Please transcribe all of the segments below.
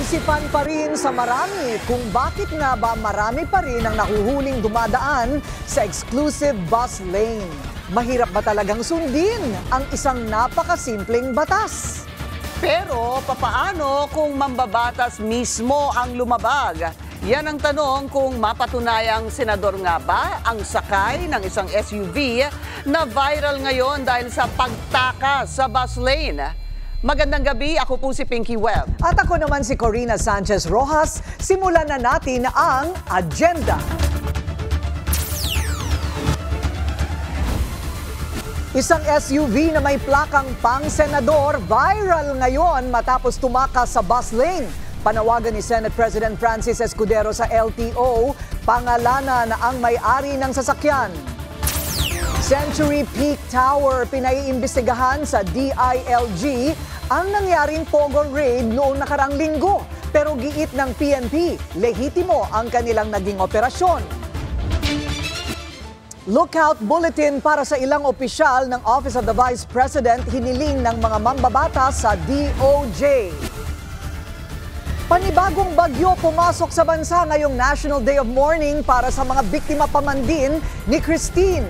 Kaisipan pa rin sa marami kung bakit nga ba marami pa rin ang nahuhuling dumadaan sa exclusive bus lane. Mahirap ba talagang sundin ang isang napakasimpleng batas? Pero papaano kung mambabatas mismo ang lumabag? Yan ang tanong kung mapatunayang senador nga ba ang sakay ng isang SUV na viral ngayon dahil sa pagtakas sa bus lane. Magandang gabi, ako po si Pinky Webb. At ako naman si Corina Sanchez Rojas. Simulan na natin ang agenda. Isang SUV na may plakang pang-senador viral ngayon matapos tumakas sa bus lane. Panawagan ni Senate President Francis Escudero sa LTO, pangalanan ang may-ari ng sasakyan. Century Peak Tower pinaiimbestigahan sa DILG ang nangyaring Pogo raid noong nakarang linggo. Pero giit ng PNP, lehitimo ang kanilang naging operasyon. Lookout bulletin para sa ilang opisyal ng Office of the Vice President hiniling ng mga mambabatas sa DOJ. Panibagong bagyo pumasok sa bansa ngayong National Day of Mourning para sa mga biktima pa man din ni Christine.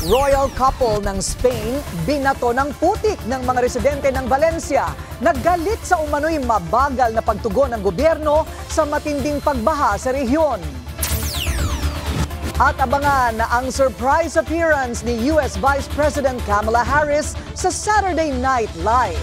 Royal couple ng Spain, binato ng putik ng mga residente ng Valencia. Naggalit sa umano'y mabagal na pagtugon ng gobyerno sa matinding pagbaha sa rehiyon. At abangan na ang surprise appearance ni US Vice President Kamala Harris sa Saturday Night Live.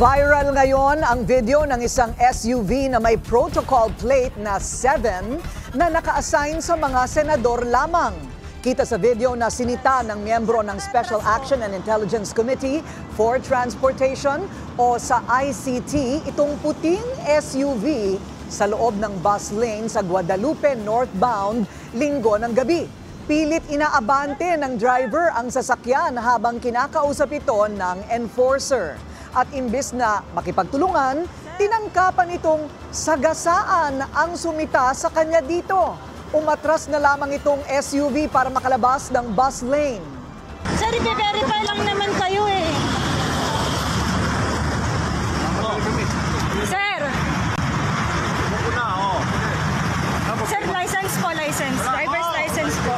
Viral ngayon ang video ng isang SUV na may protocol plate na 7 na naka-assign sa mga senador lamang. Kita sa video na sinita ng miyembro ng Special Action and Intelligence Committee for Transportation o sa ICT itong puting SUV sa loob ng bus lane sa Guadalupe northbound linggo ng gabi. Pilit inaabante ng driver ang sasakyan habang kinakausap ito ng enforcer. At imbis na makipagtulungan, tinangkapan itong sagasaan ang sumita sa kanya dito. Umatras na lamang itong SUV para makalabas ng bus lane. Sir, i-verify lang naman kayo eh. Sir! Sir, license po, license. Driver's license po.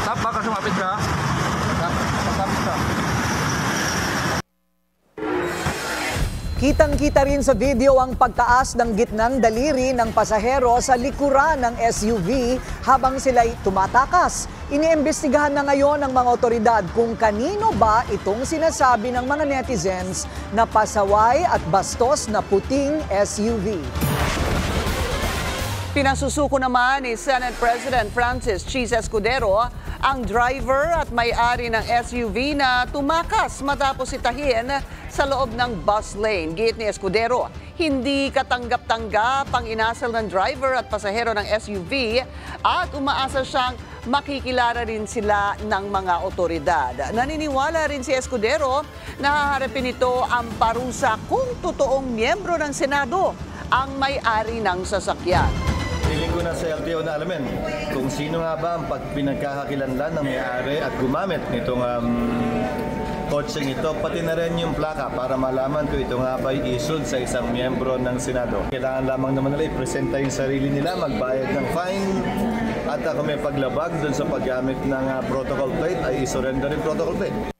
Tap, baka sumapit ka. Sumapit ka. Kitang-kita rin sa video ang pagtaas ng gitnang daliri ng pasahero sa likuran ng SUV habang sila'y tumatakas. Iniimbestigahan na ngayon ng mga otoridad kung kanino ba itong sinasabi ng mga netizens na pasaway at bastos na puting SUV. Pinasusuko naman ni Senate President Francis Cheese Escudero ang driver at may-ari ng SUV na tumakas matapos itahin sa loob ng bus lane. Giit ni Escudero, hindi katanggap-tanggap ang inasal ng driver at pasahero ng SUV at umaasa siyang makikilala rin sila ng mga otoridad. Naniniwala rin si Escudero na haharapin ito ang parusa kung totoong miyembro ng Senado ang may-ari ng sasakyan. Piling ko na sa LTO na alamin kung sino nga ba ang pinagkakakilanlan ng may-ari at gumamit nitong kotseng ito, pati na rin yung plaka para malaman kung ito nga ba issued sa isang miyembro ng Senado. Kailangan lamang naman nila i-presenta yung sarili nila, magbayad ng fine, at kung may paglabag dun sa paggamit ng protocol plate ay isurrender yung protocol plate.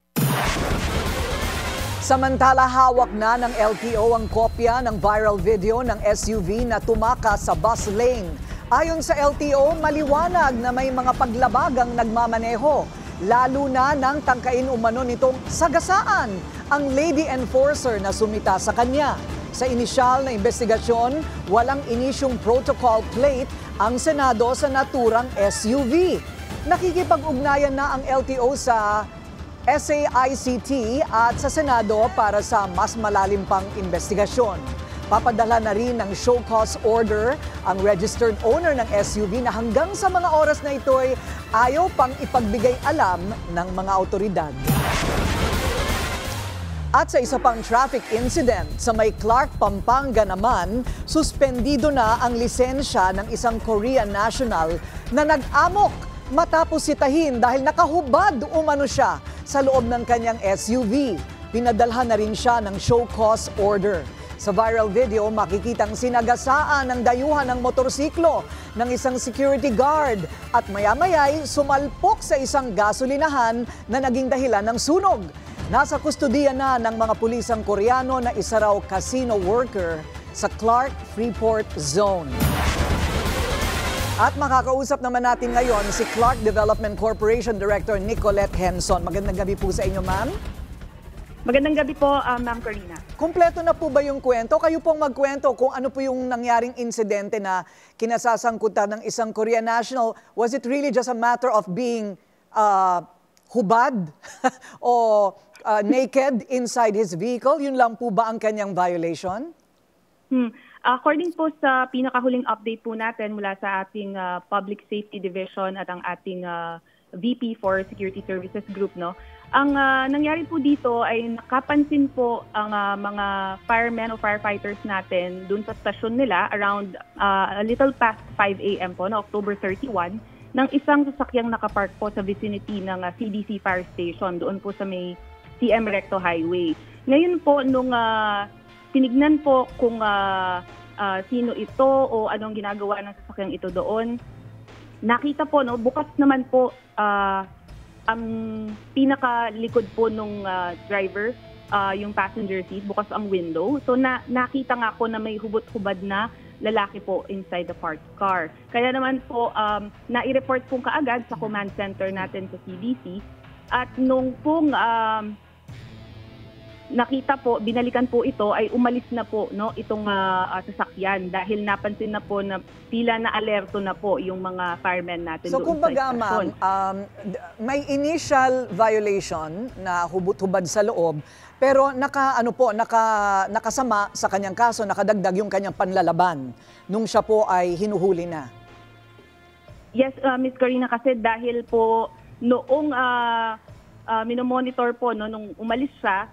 Samantala, hawak na ng LTO ang kopya ng viral video ng SUV na tumakas sa bus lane. Ayon sa LTO, maliwanag na may mga paglabag ang nagmamaneho. Lalo na nang tangkain umano nitong sagasaan ang lady enforcer na sumita sa kanya. Sa inisyal na investigasyon, walang inisyong protocol plate ang Senado sa naturang SUV. Nakikipag-ugnayan na ang LTO sa SAICT at sa Senado para sa mas malalim pang investigasyon. Papadala na rin ng show cause order ang registered owner ng SUV na hanggang sa mga oras na ito'y ayaw pang ipagbigay alam ng mga awtoridad. At sa isa pang traffic incident sa may Clark, Pampanga naman, suspendido na ang lisensya ng isang Korean national na nag-amok matapos sitahin dahil nakahubad umano siya sa loob ng kanyang SUV. Pinadalhan na rin siya ng show cause order. Sa viral video, makikitang sinagasaan ng dayuhan ng motorsiklo ng isang security guard at maya-maya'y sumalpok sa isang gasolinahan na naging dahilan ng sunog. Nasa kustudiya na ng mga pulis ang Koreano na isa raw casino worker sa Clark Freeport Zone. At makakausap naman natin ngayon si Clark Development Corporation Director Nicolette Henson. Magandang gabi po sa inyo, ma'am. Magandang gabi po, Ma'am Corina. Kumpleto na po ba yung kwento? Kayo pong magkwento kung ano po yung nangyaring insidente na kinasasangkutan ng isang Korean national. Was it really just a matter of being hubad o naked inside his vehicle? Yun lang po ba ang kanyang violation? According po sa pinakahuling update po natin mula sa ating Public Safety Division at ang ating VP for Security Services Group, no? Ang nangyari po dito ay nakapansin po ang mga firemen o firefighters natin dun sa stasyon nila around a little past 5 a.m. po, na October 31, ng isang sasakyang nakapark po sa vicinity ng CDC Fire Station doon po sa may CM Recto Highway. Ngayon po, nung tinignan po kung sino ito o anong ginagawa ng sasakyang ito doon, nakita po, no, bukas naman po ang pinakalikod po nung driver, yung passenger seat, bukas ang window. So nakita nga po na may hubot-hubad na lalaki po inside the parked car. Kaya naman po, nai-report po kaagad sa command center natin sa CDC. At nung pong nakita po, binalikan po ito, ay umalis na po, no, itong sasakyan dahil napansin na po na tila na alerto na po yung mga firemen natin. So kumbaga, ma'am, may initial violation na hubot-hubad sa loob, pero nakasama sa kanyang kaso, nakadagdag yung kanyang panlalaban nung siya po ay hinuhuli na. Yes, Ms. Corina, kasi dahil po noong minomonitor po, no, nung umalis siya,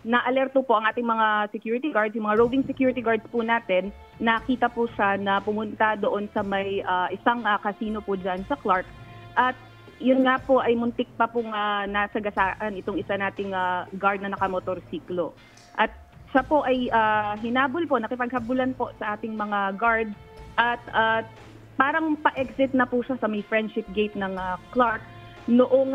na-alerto po ang ating mga security guards, yung mga roving security guards po natin, nakita po siya na pumunta doon sa may isang casino po dyan sa Clark. At yun nga po ay muntik pa pong nasagasaan itong isa nating guard na nakamotorsiklo. At siya po ay hinabol po, nakipaghabulan po sa ating mga guard at parang pa-exit na po siya sa may friendship gate ng Clark. Noong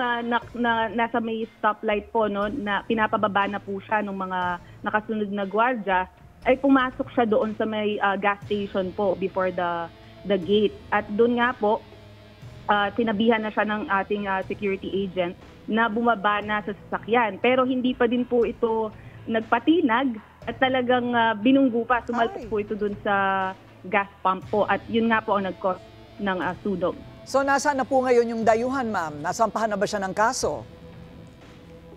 nasa may stoplight po, no, na pinapababa na po siya ng mga nakasunod na gwardiya, ay pumasok siya doon sa may gas station po before the gate. At doon nga po, sinabihan na siya ng ating security agent na bumaba na sa sasakyan. Pero hindi pa din po ito nagpatinag at talagang binunggo pa. Sumalpok po ito doon sa gas pump po. At yun nga po ang nag-cause ng sunog. So nasaan na po ngayon yung dayuhan, ma'am? Nasampahan na ba siya ng kaso?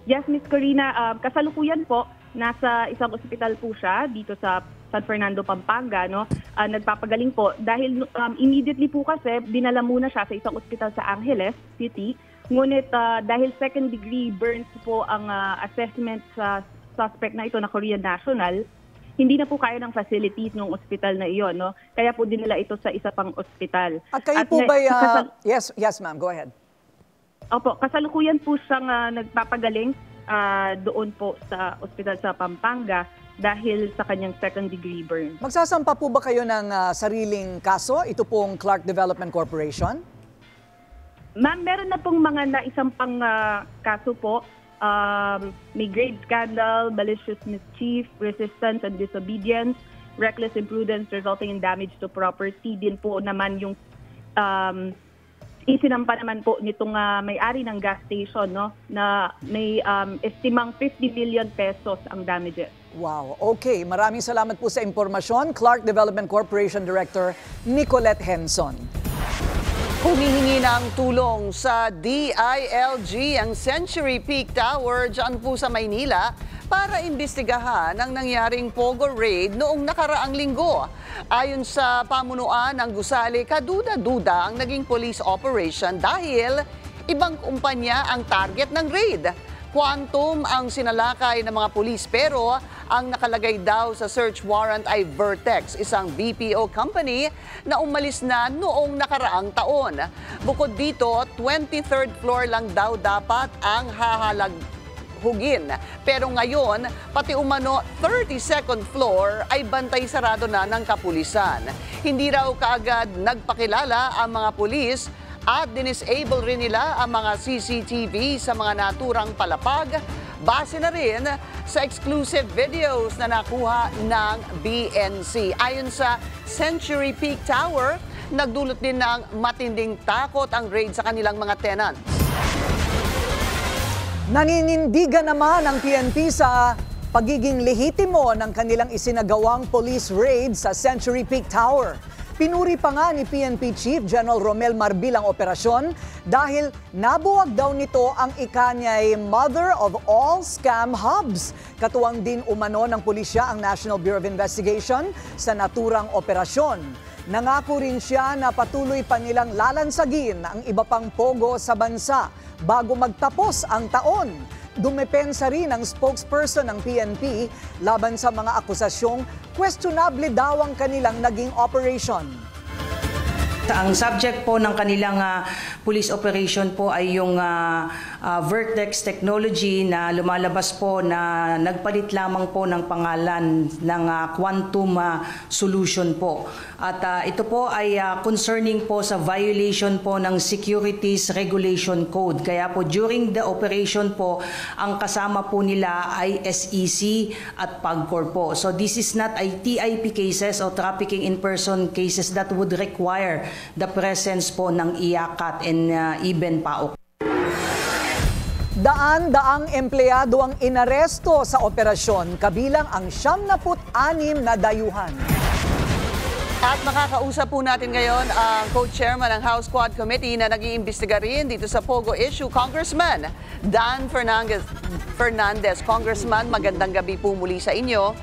Yes, Ms. Corina, kasalukuyan po, nasa isang ospital po siya dito sa San Fernando, Pampanga, no? Nagpapagaling po dahil immediately po kasi dinala muna siya sa isang ospital sa Angeles City. Ngunit dahil second degree burns po ang assessment sa suspect na ito na Korean national, hindi na po kaya ng facilities ng ospital na iyon, no? Kaya po dinala ito sa isa pang ospital. At kayo po ba, yes ma'am, go ahead. Opo, kasalukuyan po siyang nagpapagaling doon po sa ospital sa Pampanga dahil sa kanyang second degree burn. Magsasampa po ba kayo ng sariling kaso? Ito pong Clark Development Corporation? Ma'am, meron na pong mga naisampang kaso po. May grave scandal, malicious mischief, resistance and disobedience, reckless imprudence resulting in damage to property. Din po naman yung isinampa naman po nitong may-ari ng gas station, no, na may estimang 50 million pesos ang damages. Wow, okay. Maraming salamat po sa impormasyon. Clark Development Corporation Director Nicolette Henson. Humihingi ng tulong sa DILG ang Century Peak Tower dyan po sa Maynila para imbestigahan ang nangyaring Pogo Raid noong nakaraang linggo. Ayon sa pamunuan ng gusali, kaduda-duda ang naging police operation dahil ibang kumpanya ang target ng raid. Quantum ang sinalakay ng mga pulis pero ang nakalagay daw sa search warrant ay Vertex, isang BPO company na umalis na noong nakaraang taon. Bukod dito, 23rd floor lang daw dapat ang hahalaghugin. Pero ngayon, pati umano 32nd floor ay bantay sarado na ng kapulisan. Hindi raw kaagad nagpakilala ang mga pulis at dinisable rin nila ang mga CCTV sa mga naturang palapag, base na rin sa exclusive videos na nakuha ng BNC. Ayon sa Century Peak Tower, nagdulot din ng matinding takot ang raid sa kanilang mga tenants. Naninindigan naman ang PNP sa pagiging lehitimo ng kanilang isinagawang police raid sa Century Peak Tower. Pinuri pa nga ni PNP Chief General Romel Marbil ang operasyon dahil nabuwag daw nito ang ikanyay mother of all scam hubs. Katuwang din umano ng pulisya ang National Bureau of Investigation sa naturang operasyon. Nangako rin siya na patuloy pa nilang lalansagin ang iba pang pogo sa bansa bago magtapos ang taon. Dumepensa rin ang spokesperson ng PNP laban sa mga akusasyong questionable daw ang kanilang naging operation. Ang subject po ng kanilang police operation po ay yung Vertex Technology na lumalabas po na nagpalit lamang po ng pangalan ng Quantum Solution po. At ito po ay concerning po sa violation po ng Securities Regulation Code. Kaya po during the operation po, ang kasama po nila ay SEC at PAGCOR po. So this is not a TIP cases o trafficking in person cases that would require the presence po ng IACAT and even PAOK. Daan-daang empleyado ang inaresto sa operasyon, kabilang ang 76 na dayuhan. At makakausap po natin ngayon ang co-chairman ng House Quad Committee na nag-iimbestiga rin dito sa Pogo issue, Congressman Dan Fernandez. Congressman, magandang gabi po muli sa inyo.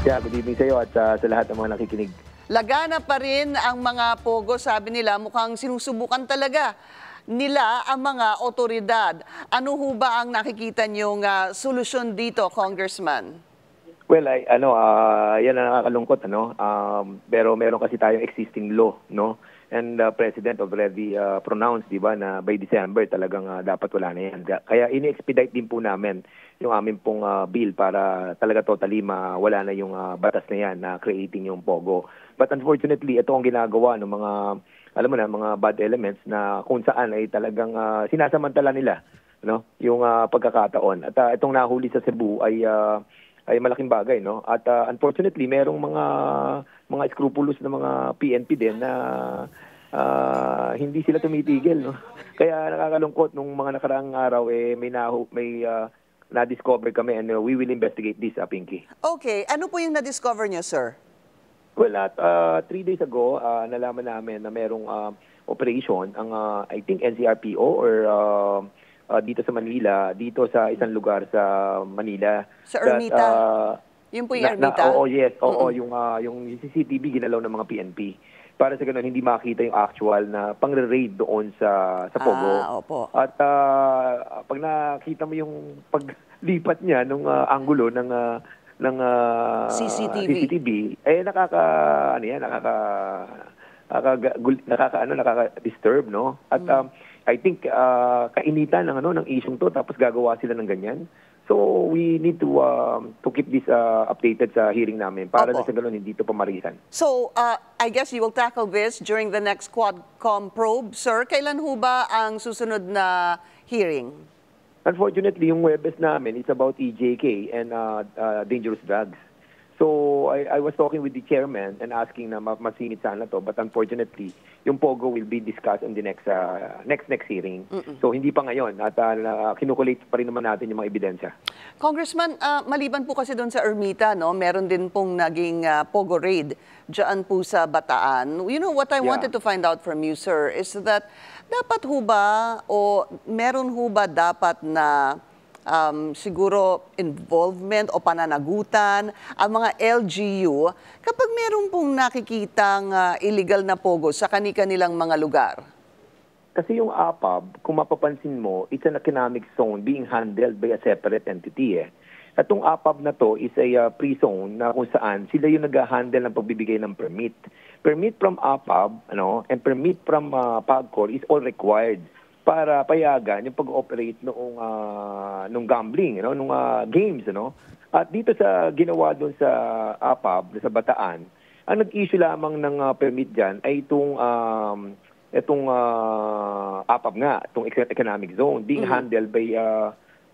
Yeah, good evening sa iyo at sa lahat ng mga nakikinig. Lagana pa rin ang mga Pogo, sabi nila, mukhang sinusubukan talaga nila ang mga otoridad. Ano ho ba ang nakikita niyong solusyon dito, Congressman? Well, yan ang nakakalungkot, pero meron kasi tayong existing law, no? And the President already pronounced, di ba, na by December talagang dapat wala na yan. Kaya ini-expedite din po namin yung amin pong bill para talaga totally mawala na yung batas na yan na creating yung POGO. But unfortunately, ito ang ginagawa ng mga, alam mo na, mga bad elements na kung saan ay talagang sinasamantala nila, no? Yung pagkakataon. At itong nahuli sa Cebu ay malaking bagay, no? At unfortunately, merong mga scrupulous na mga PNP din na hindi sila tumitigil, no? Kaya nakakalungkot nung mga nakaraang araw may na-discover kami and we will investigate this, Pinky. Okay, ano po yung na-discover niyo, sir? Well, 3 days ago, nalaman namin na merong operation ang I think NCRPO or dito sa Manila, dito sa isang lugar sa Manila. Sa Ermita? Yun po yung Ermita? Oo, yes. Oo, yung CCTV ginalaw ng mga PNP. Para sa ganun, hindi makita yung actual na pang-raid doon sa Pogo. Opo. At pag nakita mo yung paglipat niya nung anggulo ng CCTV, nakaka-disturb, no? At I think kainitan ng isyung to tapos gagawa sila ng ganyan. So we need to keep this updated sa hearing namin para sa ganun hindi ito pamarisan. So I guess you will tackle this during the next Quadcom probe, sir. Kailan ho ba ang susunod na hearing? Unfortunately, yung Webes namin is about EJK and dangerous drugs. So I was talking with the chairman and asking na masingit sana to, but unfortunately, yung POGO will be discussed on the next hearing. So hindi pa ngayon at kinukulate pa rin naman natin yung mga ebidensya. Congressman, maliban po kasi doon sa Ermita, no, meron din pong naging POGO raid dyan po sa Bataan. You know, what I wanted to find out from you, sir, is that dapat ho ba o meron ho ba dapat na siguro involvement o pananagutan ang mga LGU kapag meron pong nakikitang illegal na POGO sa kanilang mga lugar? Kasi yung APAB, kung mapapansin mo, it's an economic zone being handled by a separate entity. At yung APAB na to is a pre-zone na kung saan sila yung nag-handle ng pagbibigay ng permit. Permit from APAB and permit from PAGCOR is all required para payagan yung pag-operate nung gambling, nung games. At dito sa ginawa doon sa APAB, sa Bataan, ang nag-issue lamang ng permit dyan ay itong APAB nga, itong economic zone, being handled by,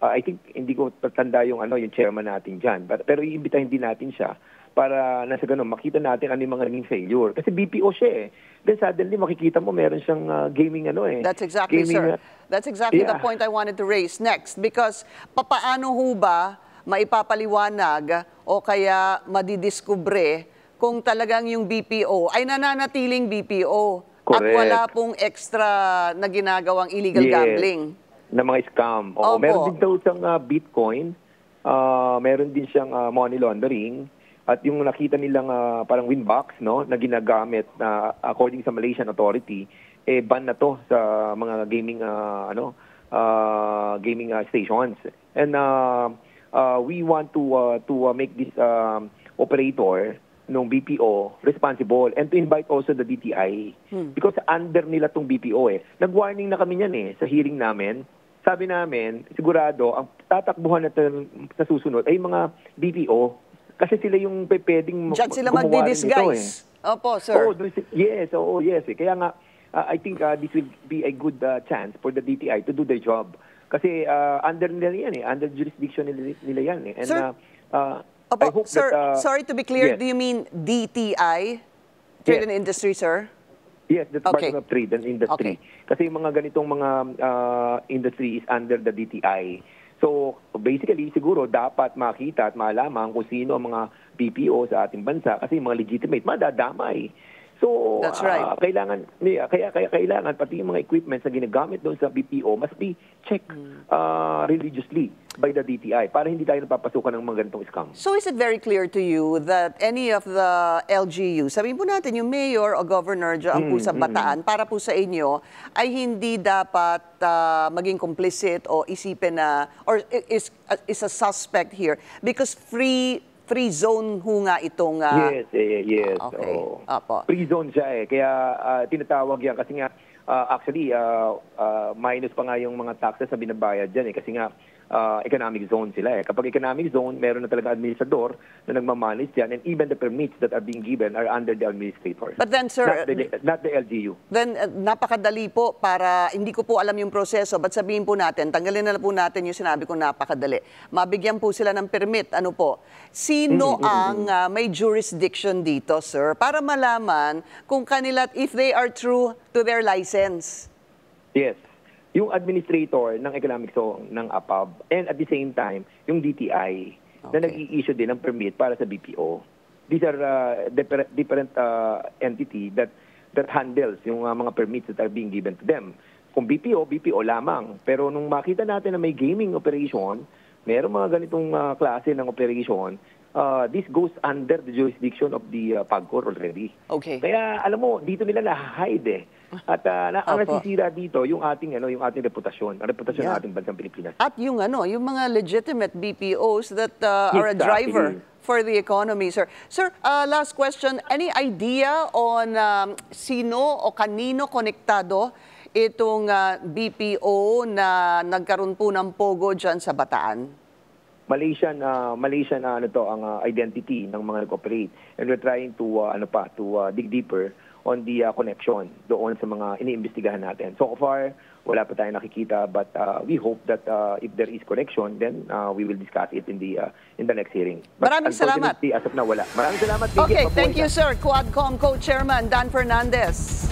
I think, hindi ko patanda yung chairman natin dyan. Pero iimbitahin din natin siya para nasa ganun, makita natin ano yung mga naging failure. Kasi BPO siya Then suddenly makikita mo meron siyang gaming That's exactly, gaming, sir. That's exactly the point I wanted to raise next. Because papaano ho ba maipapaliwanag o kaya madidiskubre kung talagang yung BPO ay nananatiling BPO at wala pong extra na ginagawang illegal gambling? Na mga scam. Opo. Meron din daw siyang Bitcoin, meron din siyang money laundering, at yung nakita nilang parang Winbox na ginagamit na according sa Malaysian Authority, ban na to sa mga gaming gaming stations. And we want to make this operator ng BPO responsible and to invite also the DTI because under nila tong BPO Nag-warning na kami niyan sa hearing namin. Sabi namin, sigurado ang tatakbuhan natin sa susunod ay mga BPO. Kasi sila yung pwedeng diyan sila magdi-disguise. Opo, sir. Yes. Kaya nga, I think this will be a good chance for the DTI to do their job. Kasi under nila yan under jurisdiction nila yan And, sir, I hope sir, that, sorry to be clear, yes. do you mean DTI, Trade and Industry, sir? Yes, the Department of Trade and Industry. Kasi yung mga ganitong mga industry is under the DTI. So, basically, siguro dapat makita at malaman kung sino ang mga BPO sa ating bansa kasi yung mga legitimate, madadamay. So, that's right. Kailangan pati yung mga equipment na ginagamit doon sa BPO must be checked religiously by the DTI para hindi tayo napapasukan ng mga ganitong scam. So is it very clear to you that any of the LGU, sabihin po natin yung mayor o governor dyan po sa Bataan, para po sa inyo, ay hindi dapat maging complicit o isipin na, or is a suspect here because free zone ho nga itong... Yes. Okay. Free zone siya Kaya tinatawag yan kasi nga actually minus pa nga yung mga taxes na binabayad dyan kasi nga economic zone sila Kapag economic zone, meron na talaga administrador na nagmamanage yan and even the permits that are being given are under the administrator. But then, sir... Not the LGU. Then, napakadali po para, hindi ko po alam yung proseso, but sabihin po natin, tanggalin na po natin yung sinabi ko napakadali. Mabigyan po sila ng permit. Ano po? Sino ang may jurisdiction dito, sir? Para malaman kung kanila, if they are true to their license. Yes. Yung administrator ng economic zone ng APAB and at the same time, yung DTI na nag-i-issue din ng permit para sa BPO. These are different entity that handles yung mga permits that are being given to them. Kung BPO lamang. Pero nung makita natin na may gaming operation, mayroong mga ganitong klase ng operation, this goes under the jurisdiction of the PAGCOR already. Okay. Kaya alam mo, dito nila na-hide At ang nasisira dito yung ating reputasyon, ang reputasyon ng ating bansang Pilipinas. At yung mga legitimate BPOs that are a driver for the economy, sir. Sir, last question, any idea on sino o kanino konektado itong BPO na nagkaroon po ng POGO dyan sa Bataan? Malaysian ang identity ng mga nag-operate, and we're trying to dig deeper connection doon sa mga iniimbestigahan natin. So far, wala pa tayong nakikita, but we hope that if there is connection, then we will discuss it in the next hearing. But Maraming salamat. unfortunately, as of now, wala. Maraming salamat. Okay, Mabuhay thank ka. you, sir. Quadcom Co-Chairman Dan Fernandez.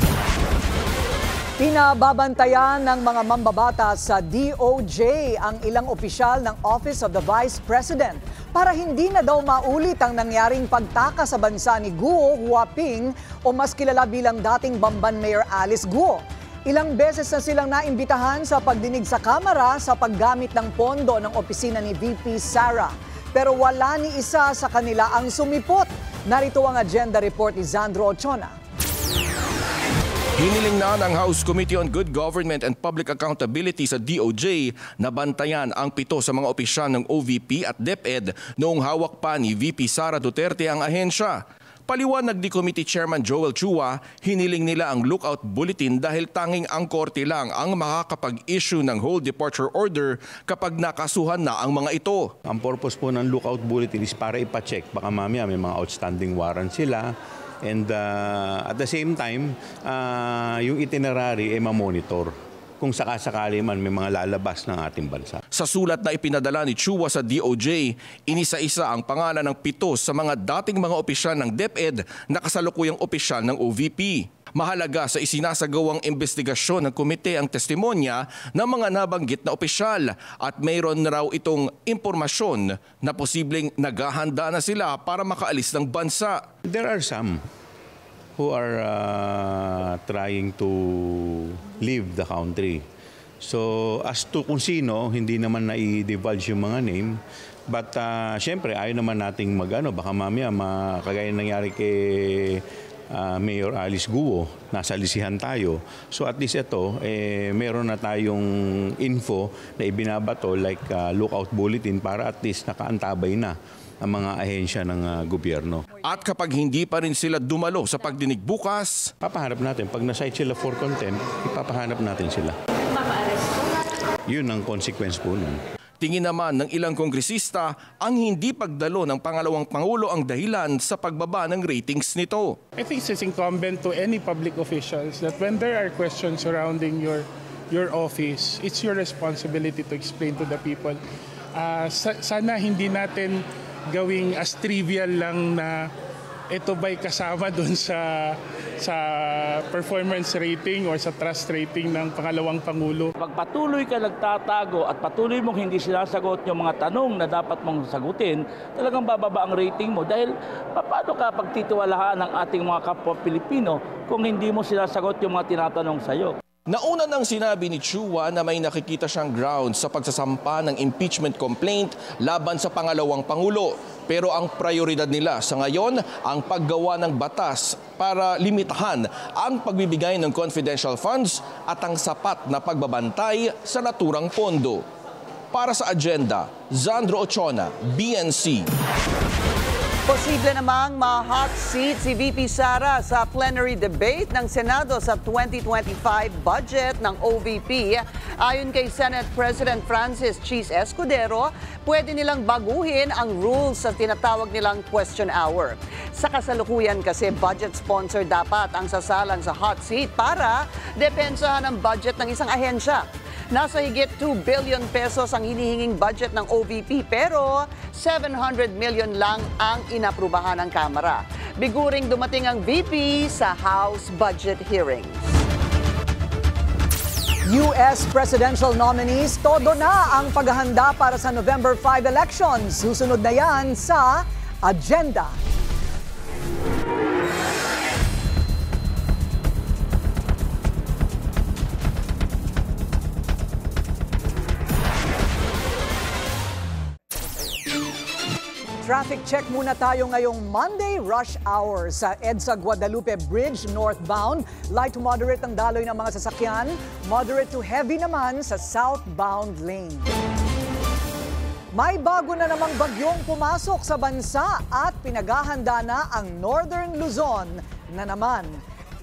Pinababantayan ng mga mambabatas sa DOJ ang ilang opisyal ng Office of the Vice President para hindi na daw maulit ang nangyaring pagtaka sa bansa ni Guo Huaping o mas kilala bilang dating Bamban Mayor Alice Guo. Ilang beses na silang naimbitahan sa pagdinig sa Kamara sa paggamit ng pondo ng opisina ni VP Sara. Pero wala ni isa sa kanila ang sumipot. Narito ang agenda report ni Zandro Ochona. Hiniling na ng House Committee on Good Government and Public Accountability sa DOJ na bantayan ang 7 sa mga opisyal ng OVP at DepEd noong hawak pa ni VP Sara Duterte ang ahensya. Paliwanag ni Committee Chairman Joel Chua, hiniling nila ang lookout bulletin dahil tanging ang korte lang ang makakapag-issue ng whole departure order kapag nakasuhan na ang mga ito. Ang purpose po ng lookout bulletin is para ipacheck. Baka mamaya may mga outstanding warrant sila. And at the same time, yung itinerary ay mamonitor kung sakasakali man may mga lalabas ng ating bansa. Sa sulat na ipinadala ni Chua sa DOJ, inisa-isa ang pangalan ng 7 sa mga dating mga opisyal ng DepEd na kasalukuyang opisyal ng OVP. Mahalaga sa isinasagawang investigasyon ng komite ang testimonya ng mga nabanggit na opisyal at mayroon na raw itong impormasyon na posibleng naghahanda na sila para makaalis ng bansa. There are some who are trying to leave the country. So as to kung sino, hindi naman na-divulge yung mga name. But syempre, ayaw naman nating baka mamaya kagaya nangyari kay Mayor Alice Guo, nasa lisihan tayo. So at least ito, meron na tayong info na ibinabato like lookout bulletin para at least nakaantabay na ang mga ahensya ng gobyerno. At kapag hindi pa rin sila dumalo sa pagdinig bukas, Papahanap natin. Pag na-cite sila for contempt, ipapahanap natin sila. Yun ang consequence po nun. tingin naman ng ilang kongresista ang hindi pagdalo ng pangalawang Pangulo ang dahilan sa pagbaba ng ratings nito. I think it's incumbent to any public officials that when there are questions surrounding your office, it's your responsibility to explain to the people. Sana hindi natin gawing as trivial lang na ito ba'y kasama doon sa performance rating or sa trust rating ng pangalawang Pangulo. Pag patuloy ka nagtatago at patuloy mong hindi sinasagot yung mga tanong na dapat mong sagutin, talagang bababa ang rating mo. Dahil paano ka pagtitiwalaan ng ating mga kapwa Pilipino kung hindi mo sinasagot yung mga tinatanong sa'yo? Nauna nang sinabi ni Chua na may nakikita siyang grounds sa pagsasampa ng impeachment complaint laban sa pangalawang Pangulo. Pero ang prioridad nila sa ngayon ang paggawa ng batas para limitahan ang pagbibigay ng confidential funds at ang sapat na pagbabantay sa naturang pondo. Para sa agenda, Zandro Ochona, BNC. Posible namang ma-hot seat si VP Sara sa plenary debate ng Senado sa 2025 budget ng OVP. Ayon kay Senate President Francis Cheese Escudero, pwede nilang baguhin ang rules sa tinatawag nilang question hour. Sa kasalukuyan kasi budget sponsor dapat ang sasalang sa hot seat para depensahan ang budget ng isang ahensya. Nasa higit 2 billion pesos ang hinihinging budget ng OVP pero 700 million lang ang inaprubahan ng Kamara. Biguring dumating ang VP sa House budget hearings. US presidential nominees, todo na ang paghahanda para sa November 5 elections. Susunod na yan sa agenda. Traffic check muna tayo ngayong Monday rush hour sa EDSA Guadalupe Bridge northbound. Light to moderate ang daloy ng mga sasakyan. Moderate to heavy naman sa southbound lane. May bago na namang bagyong pumasok sa bansa at pinaghahanda na ang Northern Luzon na naman.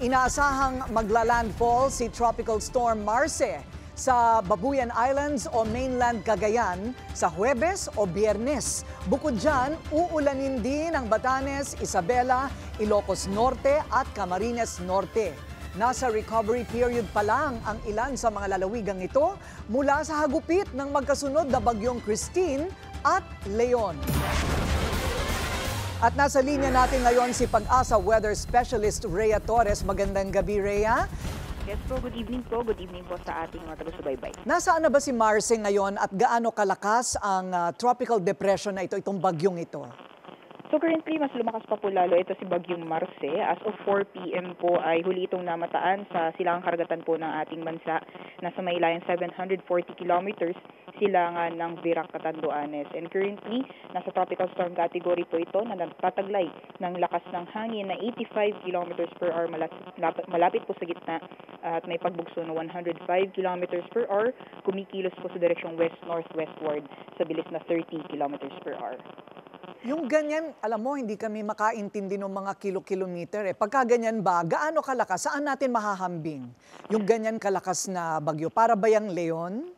Inaasahang magla-landfall si Tropical Storm Marce sa Babuyan Islands o mainland Cagayan sa Huwebes o Biyernes. Bukod dyan, uulanin din ang Batanes, Isabela, Ilocos Norte at Camarines Norte. Nasa recovery period pa lang ang ilan sa mga lalawigang ito mula sa hagupit ng magkasunod na bagyong Christine at Leon. At nasa linya natin ngayon si Pag-asa Weather Specialist Rhea Torres. Magandang gabi, Rhea. Yes po, good evening po. Good evening po sa ating mga taga-subaybay. Nasaan na ba si Marce ngayon at gaano kalakas ang tropical depression na ito, itong bagyong ito? So currently, mas lumakas pa po lalo ito si Bagyong Marce. As of 4 p.m. po ay huli itong namataan sa silangang karagatan po ng ating bansa. Nasa may layang 740 kilometers silangan ng Virac, Catanduanes. And currently, nasa tropical storm category po ito na nagtataglay ng lakas ng hangin na 85 kilometers per hour malapit po sa gitna at may pagbugso na 105 kilometers per hour. Kumikilos po sa direksyong west-northwestward sa bilis na 30 kilometers per hour. Yung ganyan, alam mo, hindi kami makaintindi ng mga kilo-kilometer. Pagka ganyan ba, gaano kalakas? Saan natin mahahambing? Yung ganyan kalakas na bagyo, para ba yung Leon?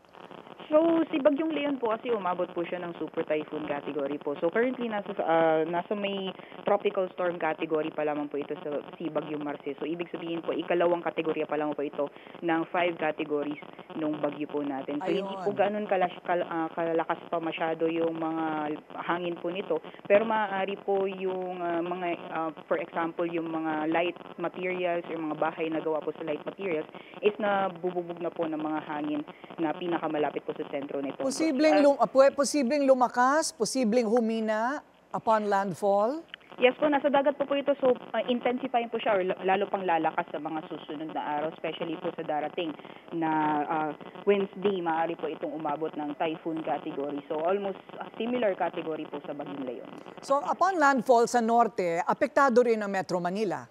So, si Bagyong Leon po kasi umabot po siya ng super typhoon category po. So, currently nasa may tropical storm category pa lamang po ito sa si Bagyong Marce. So, ibig sabihin po, ikalawang kategorya pa lamang po ito ng 5 categories nung bagyo po natin. So, hindi po ganun kalakas pa masyado yung mga hangin po nito. Pero maaari po yung for example, yung mga light materials or mga bahay na gawa po sa light materials is na bububog na po ng mga hangin na pinakamalapit po sa sentro nito. Posibleng lumakas, posibleng humina upon landfall? Yes po, nasa dagat po ito. So, intensifying po siya or lalo pang lalakas sa mga susunod na araw, especially po sa darating na Wednesday, maaari po itong umabot ng typhoon category. So, almost a similar category po sa Bagyong Leon. So, upon landfall sa norte, apektado rin ang Metro Manila?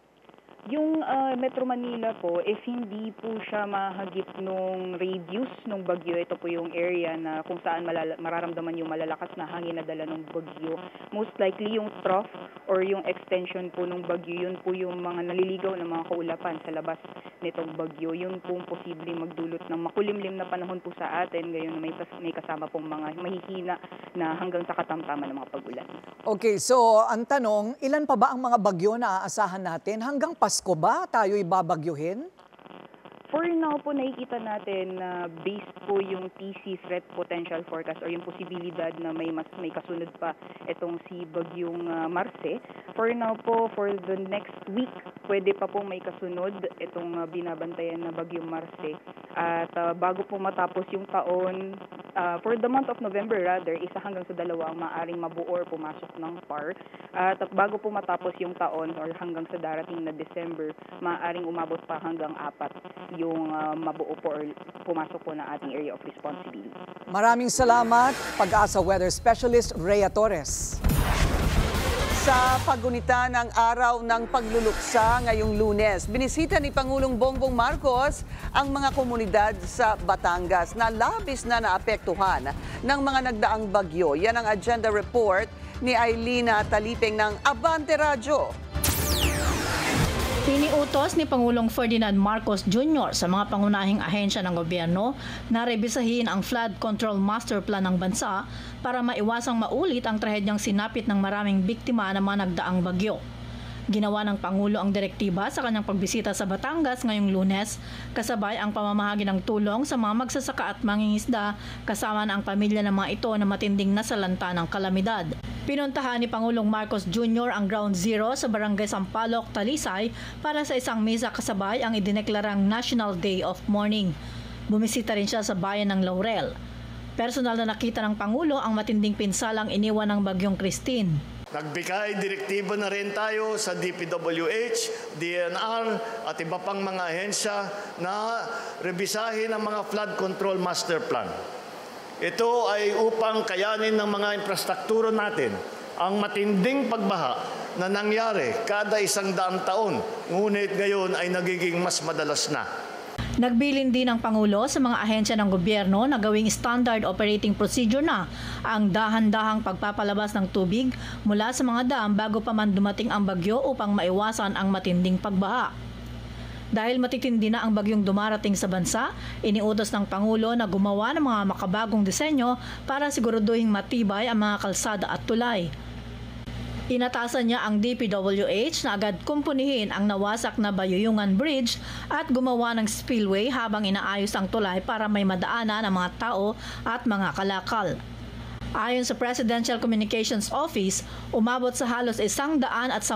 Yung Metro Manila po, if hindi po siya mahagip nung radius nung bagyo, ito po yung area na kung saan mararamdaman yung malalakas na hangin na dala ng bagyo. Most likely yung trough or yung extension po nung bagyo, yun po yung mga naliligaw na mga kaulapan sa labas nitong bagyo. Yun po posible magdulot ng makulimlim na panahon po sa atin, gayon na may kasama pong mga mahihina na hanggang sa katamtaman ng mga pag-ulan. Okay, so ang tanong, ilan pa ba ang mga bagyo na aasahan natin? Hanggang Pasko ba tayo ibabagyuhin? For now po, nakikita natin na based po yung TC Threat Potential Forecast or yung posibilidad na may kasunod pa itong si Bagyong Marce. For now po, for the next week, pwede pa po may kasunod itong binabantayan na Bagyong Marce. At bago po matapos yung taon, for the month of November rather, isa hanggang sa 2 ang maaaring mabuo or pumasok ng PAR. At bago po matapos yung taon or hanggang sa darating na December, maaaring umabot pa hanggang 4 yung mabuo po or pumasok po na ating area of responsibility. Maraming salamat, Pag-asa Weather Specialist Rhea Torres. Sa paggunita ng araw ng pagluluksa ngayong Lunes, binisita ni Pangulong Bongbong Marcos ang mga komunidad sa Batangas na labis na naapektuhan ng mga nagdaang bagyo. Yan ang agenda report ni Ailina Talipeng ng Abante Radyo. Iniutos ni Pangulong Ferdinand Marcos Jr. sa mga pangunahing ahensya ng gobyerno na rebisahin ang flood control master plan ng bansa para maiwasang maulit ang trahedyang sinapit ng maraming biktima ng mga nagdaang bagyo. Ginawa ng Pangulo ang direktiba sa kanyang pagbisita sa Batangas ngayong Lunes, kasabay ang pamamahagi ng tulong sa mga magsasaka at mangingisda kasama na ang pamilya ng mga ito na matinding nasalanta ng kalamidad. Pinuntahan ni Pangulong Marcos Jr. ang Ground Zero sa Barangay Sampaloc, Talisay para sa isang misa kasabay ang idineklarang National Day of Mourning. Bumisita rin siya sa bayan ng Laurel. Personal na nakita ng Pangulo ang matinding pinsalang iniwan ng Bagyong Christine. Nagbigay direktiba na rin tayo sa DPWH, DNR at iba pang mga ahensya na rebisahin ang mga flood control master plan. Ito ay upang kayanin ng mga infrastruktura natin ang matinding pagbaha na nangyari kada 100 taon, ngunit ngayon ay nagiging mas madalas na. Nagbilin din ng Pangulo sa mga ahensya ng gobyerno na gawing standard operating procedure na ang dahan-dahang pagpapalabas ng tubig mula sa mga dam bago pa man dumating ang bagyo upang maiwasan ang matinding pagbaha. Dahil matitindi na ang bagyong dumarating sa bansa, iniutos ng Pangulo na gumawa ng mga makabagong disenyo para siguraduhing matibay ang mga kalsada at tulay. Inatasan niya ang DPWH na agad kumpunihin ang nawasak na Bayuyungan Bridge at gumawa ng spillway habang inaayos ang tulay para may madaanan ang mga tao at mga kalakal. Ayon sa Presidential Communications Office, umabot sa halos 110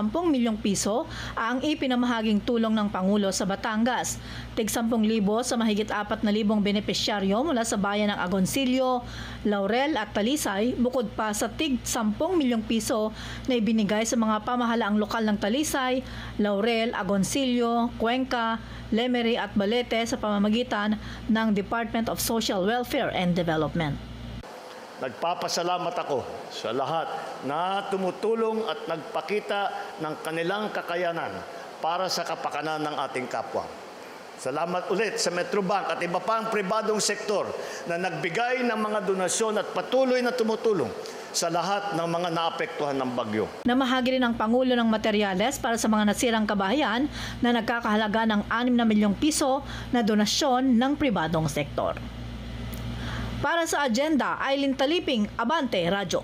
milyong piso ang ipinamahaging tulong ng Pangulo sa Batangas. Tig 10,000 sa mahigit 4,000 benepisyaryo mula sa bayan ng Agoncillo, Laurel at Talisay, bukod pa sa tig 10 milyong piso na ibinigay sa mga pamahalaang lokal ng Talisay, Laurel, Agoncillo, Cuenca, Lemery at Balete sa pamamagitan ng Department of Social Welfare and Development. Nagpapasalamat ako sa lahat na tumutulong at nagpakita ng kanilang kakayanan para sa kapakanan ng ating kapwa. Salamat ulit sa Metrobank at iba pang pribadong sektor na nagbigay ng mga donasyon at patuloy na tumutulong sa lahat ng mga naapektuhan ng bagyo. Namahagi rin ang Pangulo ng materyales para sa mga nasirang kabahayan na nagkakahalaga ng 6 na milyong piso na donasyon ng pribadong sektor. Para sa agenda, Aileen Taliping, Abante Radyo.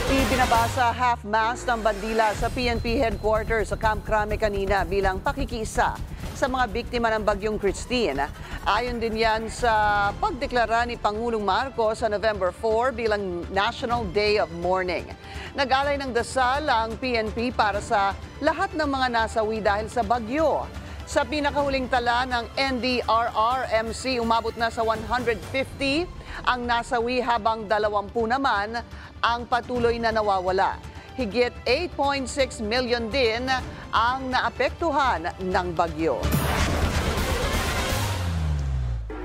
Ipinabasa half-mast ang bandila sa PNP headquarters sa Camp Crame kanina bilang pakikiisa sa mga biktima ng bagyong Christine. Ayon din yan sa pagdeklara ni Pangulong Marcos sa November 4 bilang National Day of Mourning. Nag-alay ng dasal ang PNP para sa lahat ng mga nasawi dahil sa bagyo. Sa pinakahuling tala ng NDRRMC, umabot na sa 150 ang nasawi habang 20 naman ang patuloy na nawawala. Higit 8.6 million din ang naapektuhan ng bagyo.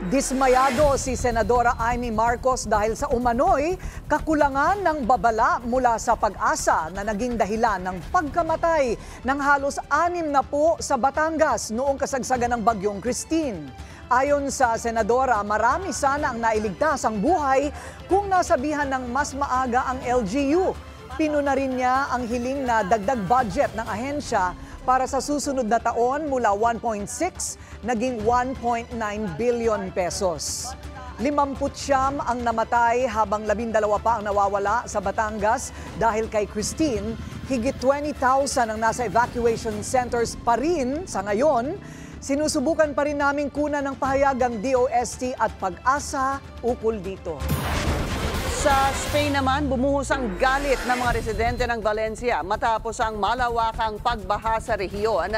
Dismayado si Senadora Amy Marcos dahil sa umano'y kakulangan ng babala mula sa Pag-asa na naging dahilan ng pagkamatay ng halos 60 sa Batangas noong kasagsagan ng bagyong Christine. Ayon sa Senadora, marami sana ang nailigtas ang buhay kung nasabihan ng mas maaga ang LGU. Pinuna rin niya ang hiling na dagdag budget ng ahensya para sa susunod na taon mula 1.6 naging 1.9 billion pesos. 59 ang namatay habang 12 pa ang nawawala sa Batangas dahil kay Christine. Higit 20,000 ang nasa evacuation centers pa rin sa ngayon. Sinusubukan pa rin naming kunan ng pahayagang DOST at Pag-asa ukol dito. Sa Spain naman, bumuhos ang galit ng mga residente ng Valencia matapos ang malawakang pagbaha sa rehiyon.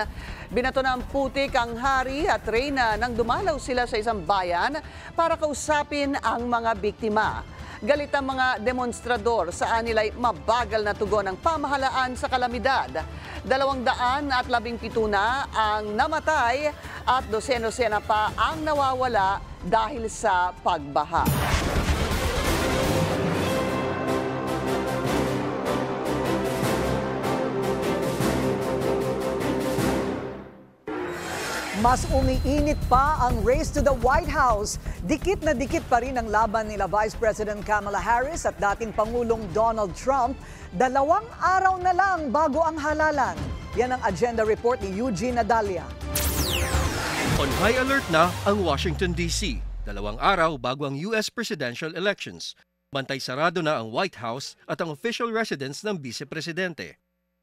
Binato ng putik ang hari at reyna nang dumalaw sila sa isang bayan para kausapin ang mga biktima. Galit ang mga demonstrador saan nila'y mabagal na tugon ng pamahalaan sa kalamidad. 217 na ang namatay at dosena-dosena pa ang nawawala dahil sa pagbaha. Mas umiinit pa ang race to the White House. Dikit na dikit pa rin ang laban nila Vice President Kamala Harris at dating Pangulong Donald Trump. 2 araw na lang bago ang halalan. Yan ang agenda report ni Eugene Nadalia. On high alert na ang Washington, D.C. 2 araw bago ang U.S. presidential elections. Bantay sarado na ang White House at ang official residence ng Vice-Presidente.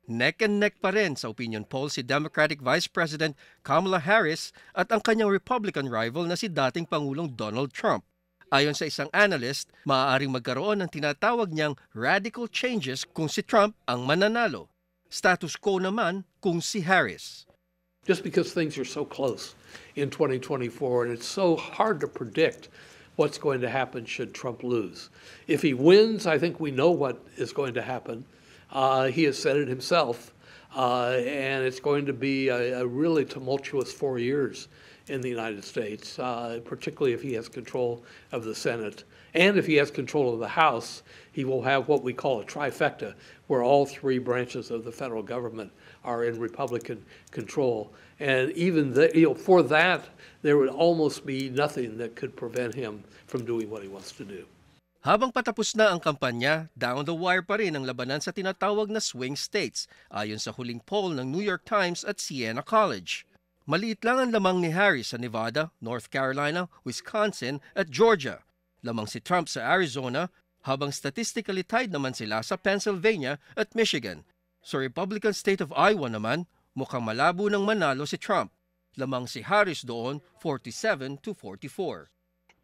Neck and neck pa rin sa opinion poll si Democratic Vice President Kamala Harris at ang kanyang Republican rival na si dating Pangulong Donald Trump. Ayon sa isang analyst, maaaring magkaroon ng tinatawag niyang radical changes kung si Trump ang mananalo. Status quo naman kung si Harris. Just because things are so close in 2024 and it's so hard to predict what's going to happen should Trump lose. If he wins, I think we know what is going to happen. He has said it himself, and it's going to be a really tumultuous 4 years in the United States, particularly if he has control of the Senate. And if he has control of the House, he will have what we call a trifecta, where all 3 branches of the federal government are in Republican control. And even for that, there would almost be nothing that could prevent him from doing what he wants to do. Habang patapos na ang kampanya, down the wire pa rin ang labanan sa tinatawag na swing states, ayon sa huling poll ng New York Times at Siena College. Maliit lang ang lamang ni Harris sa Nevada, North Carolina, Wisconsin at Georgia. Lamang si Trump sa Arizona, habang statistically tied naman sila sa Pennsylvania at Michigan. Sa Republican state of Iowa naman, mukhang malabo nang manalo si Trump. Lamang si Harris doon 47-44.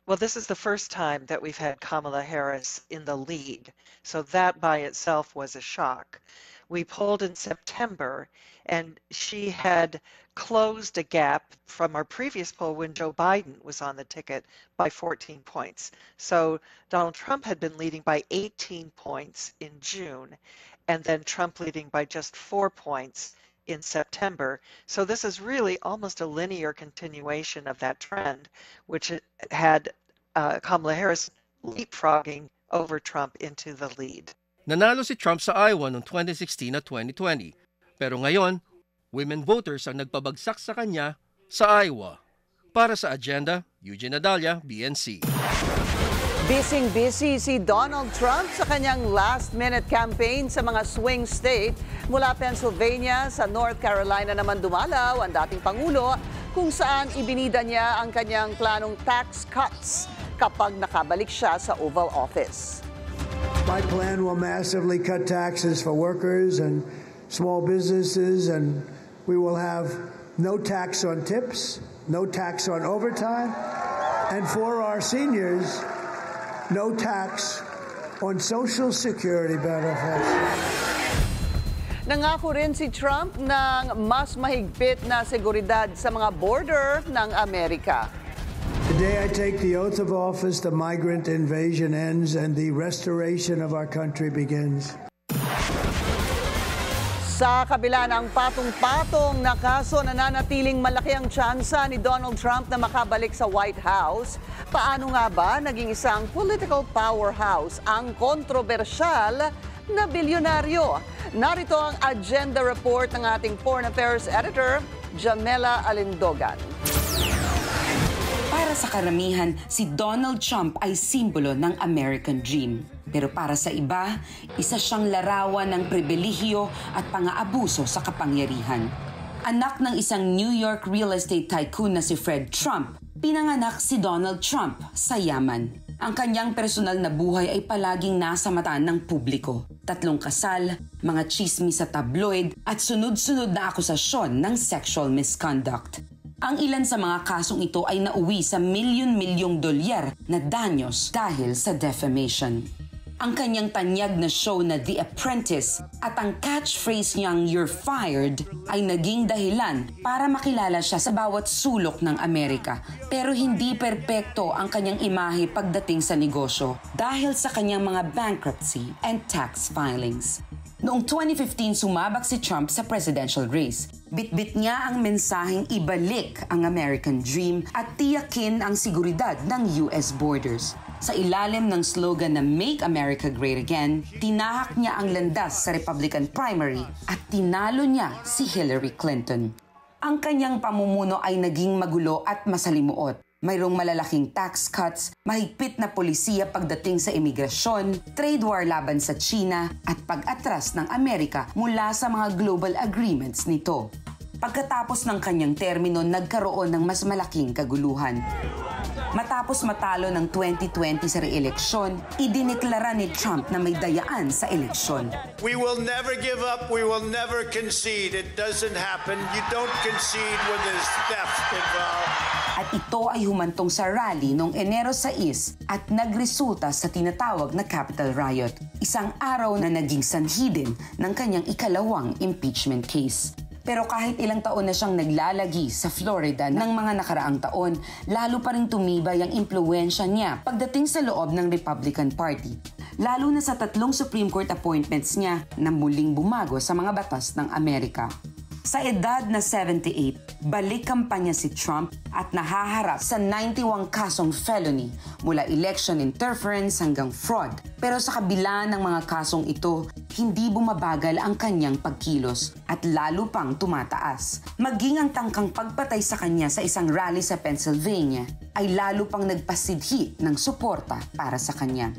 Well, this is the first time that we've had Kamala Harris in the lead, so that by itself was a shock. We polled in September, and she had closed a gap from our previous poll when Joe Biden was on the ticket by 14 points. So Donald Trump had been leading by 18 points in June, and then Trump leading by just 4 points in September. So this is really almost a linear continuation of that trend, which had Kamala Harris leapfrogging over Trump into the lead. Nanalo si Trump sa Iowa noong 2016 at 2020. Pero ngayon, women voters ang nagpabagsak sa kanya sa Iowa. Para sa Agenda, Eugene Adalia, BNC. Busy si Donald Trump sa kanyang last-minute campaign sa mga swing state. Mula Pennsylvania sa North Carolina naman dumalaw ang dating Pangulo kung saan ibinida niya ang kanyang planong tax cuts kapag nakabalik siya sa Oval Office. My plan will massively cut taxes for workers and small businesses, and we will have no tax on tips, no tax on overtime, and for our seniors, no tax on Social Security benefits. Nangako rin si Trump ng mas mahigpit na seguridad sa mga border ng Amerika. Today I take the oath of office, the migrant invasion ends, and the restoration of our country begins. Sa kabila ng patong-patong na kaso, nananatiling malaki ang tsansa ni Donald Trump na makabalik sa White House. Paano nga ba naging isang political powerhouse ang kontrobersyal na bilyonaryo? Narito ang agenda report ng ating Foreign Affairs Editor, Jamela Alindogan. Para sa karamihan, si Donald Trump ay simbolo ng American Dream. Pero para sa iba, isa siyang larawan ng pribilehiyo at pang-aabuso sa kapangyarihan. Anak ng isang New York real estate tycoon na si Fred Trump, pinanganak si Donald Trump sa yaman. Ang kanyang personal na buhay ay palaging nasa mata ng publiko. 3 kasal, mga chismis sa tabloid at sunod-sunod na akusasyon ng sexual misconduct. Ang ilan sa mga kasong ito ay nauwi sa milyon-milyong dolyar na danyos dahil sa defamation. Ang kanyang tanyag na show na The Apprentice at ang catchphrase niyang "You're fired" ay naging dahilan para makilala siya sa bawat sulok ng Amerika. Pero hindi perpekto ang kanyang imahe pagdating sa negosyo dahil sa kanyang mga bankruptcy and tax filings. Noong 2015, sumabak si Trump sa presidential race. Bitbit niya ang mensaheng ibalik ang American Dream at tiyakin ang seguridad ng US borders. Sa ilalim ng slogan na Make America Great Again, tinahak niya ang landas sa Republican primary at tinalo niya si Hillary Clinton. Ang kanyang pamumuno ay naging magulo at masalimuot. Mayroong malalaking tax cuts, mahigpit na polisiya pagdating sa imigrasyon, trade war laban sa China at pag-atras ng Amerika mula sa mga global agreements nito. Pagkatapos ng kanyang termino, nagkaroon ng mas malaking kaguluhan. Matapos matalo ng 2020 sa re-eleksyon, idineklara ni Trump na may dayaan sa eleksyon. We will never give up. We will never concede. It doesn't happen. You don't concede when there's theft involved. At ito ay humantong sa rally noong Enero 6 at nagresulta sa tinatawag na Capitol Riot, isang araw na naging sanhi din ng kanyang ikalawang impeachment case. Pero kahit ilang taon na siyang naglalagi sa Florida ng mga nakaraang taon, lalo pa rin tumibay ang impluwensya niya pagdating sa loob ng Republican Party. Lalo na sa 3 Supreme Court appointments niya na muling bumago sa mga batas ng Amerika. Sa edad na 78, balik kampanya si Trump at nahaharap sa 91 kasong felony mula election interference hanggang fraud. Pero sa kabila ng mga kasong ito, hindi bumabagal ang kanyang pagkilos at lalo pang tumataas. Maging ang tangkang pagpatay sa kanya sa isang rally sa Pennsylvania ay lalo pang nagpasidhi ng suporta para sa kanya.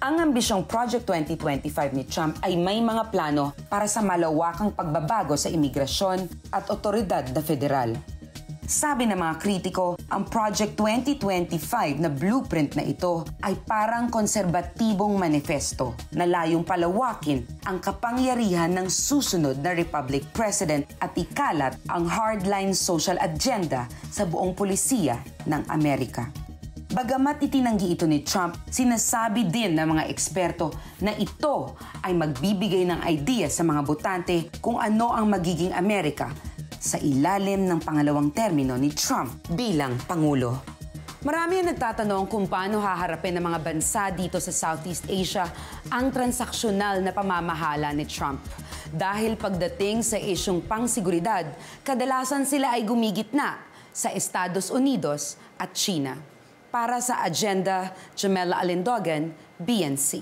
Ang ambisyong Project 2025 ni Trump ay may mga plano para sa malawakang pagbabago sa imigrasyon at otoridad na federal. Sabi ng mga kritiko, ang Project 2025 na blueprint na ito ay parang konserbatibong manifesto na layong palawakin ang kapangyarihan ng susunod na Republic President at ikalat ang hardline social agenda sa buong pulisiya ng Amerika. Bagamat itinanggi ito ni Trump, sinasabi din ng mga eksperto na ito ay magbibigay ng idea sa mga botante kung ano ang magiging Amerika sa ilalim ng pangalawang termino ni Trump bilang Pangulo. Marami ang nagtatanong kung paano haharapin ng mga bansa dito sa Southeast Asia ang transaksyonal na pamamahala ni Trump. Dahil pagdating sa isyong pangseguridad, kadalasan sila ay gumigitna sa Estados Unidos at China. Para sa Agenda, Jamela Alindogan, BNC.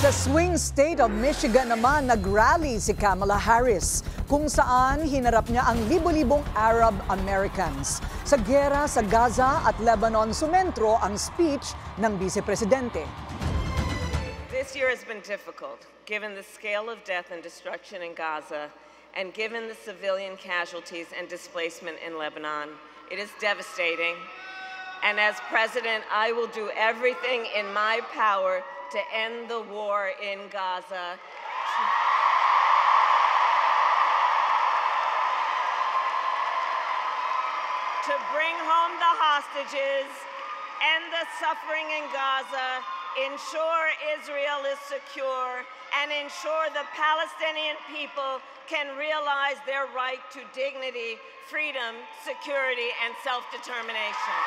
Sa swing state of Michigan naman, nag-rally si Kamala Harris kung saan hinarap niya ang libo-libong Arab Americans. Sa giyera sa Gaza at Lebanon, sumentro ang speech ng Vice Presidente. This year has been difficult, given the scale of death and destruction in Gaza and given the civilian casualties and displacement in Lebanon. It is devastating. And as President, I will do everything in my power to end the war in Gaza. To bring home the hostages, end the suffering in Gaza, ensure Israel is secure, and ensure the Palestinian people can realize their right to dignity, freedom, security, and self-determination.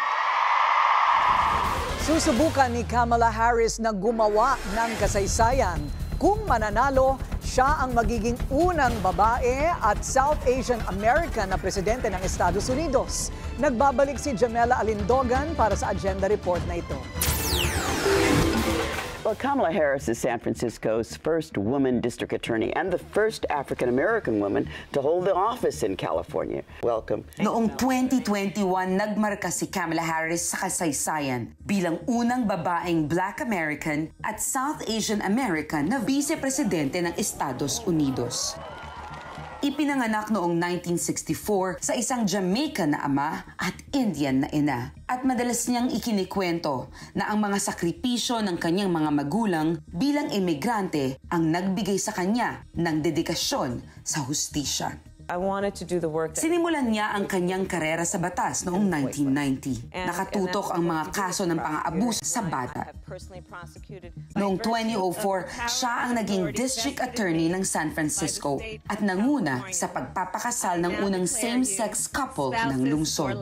Susubukan ni Kamala Harris na gumawa ng kasaysayan. Kung mananalo, siya ang magiging unang babae at South Asian American na presidente ng Estados Unidos. Nagbabalik si Jamela Alindogan para sa agenda report na ito. Well, Kamala Harris is San Francisco's first woman district attorney and the first African-American woman to hold the office in California. Welcome. Noong 2021, nagmarka si Kamala Harris sa kasaysayan bilang unang babaeng Black American at South Asian American na vice-presidente ng Estados Unidos. Ipinanganak noong 1964 sa isang Jamaican na ama at Indian na ina. At madalas niyang ikinikwento na ang mga sakripisyo ng kanyang mga magulang bilang emigrante ang nagbigay sa kanya ng dedikasyon sa hustisya. Sinimulan niya ang kanyang karera sa batas noong 1990. Nakatutok ang mga kaso ng pang-aabuso sa bata. Noong 2004, siya ang naging district attorney ng San Francisco at nanguna sa pagpapakasal ng unang same-sex couple ng lungsod.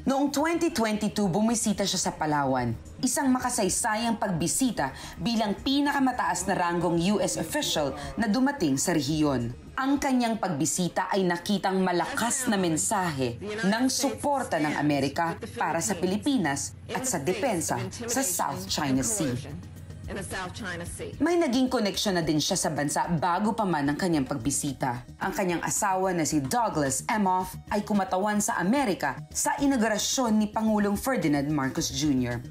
Noong 2022, bumisita siya sa Palawan, isang makasaysayang pagbisita bilang pinakamataas na ranggong US official na dumating sa rehiyon. Ang kanyang pagbisita ay nakitang malakas na mensahe ng suporta ng Amerika para sa Pilipinas at sa depensa sa South China Sea. May naging koneksyon na din siya sa bansa bago pa man ang kanyang pagbisita. Ang kanyang asawa na si Douglas Emhoff ay kumatawan sa Amerika sa inaugurasyon ni Pangulong Ferdinand Marcos Jr.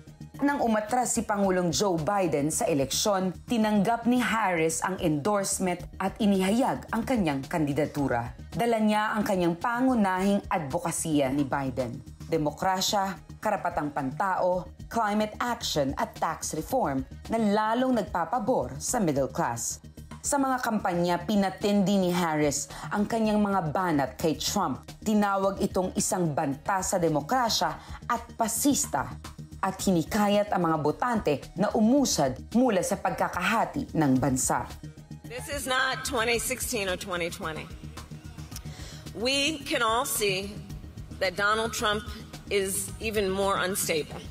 Nang umatras si Pangulong Joe Biden sa eleksyon, tinanggap ni Harris ang endorsement at inihayag ang kanyang kandidatura. Dala niya ang kanyang pangunahing advokasya ni Biden: demokrasya, karapatang pantao, climate action at tax reform na lalong nagpapabor sa middle class. Sa mga kampanya, pinatindi ni Harris ang kanyang mga banat kay Trump. Tinawag itong isang banta sa demokrasya at pasista, at hinikayat ang mga botante na umusad mula sa pagkakahati ng bansa. This is not 2016 or 2020. We can all see that Donald Trump is even more unstable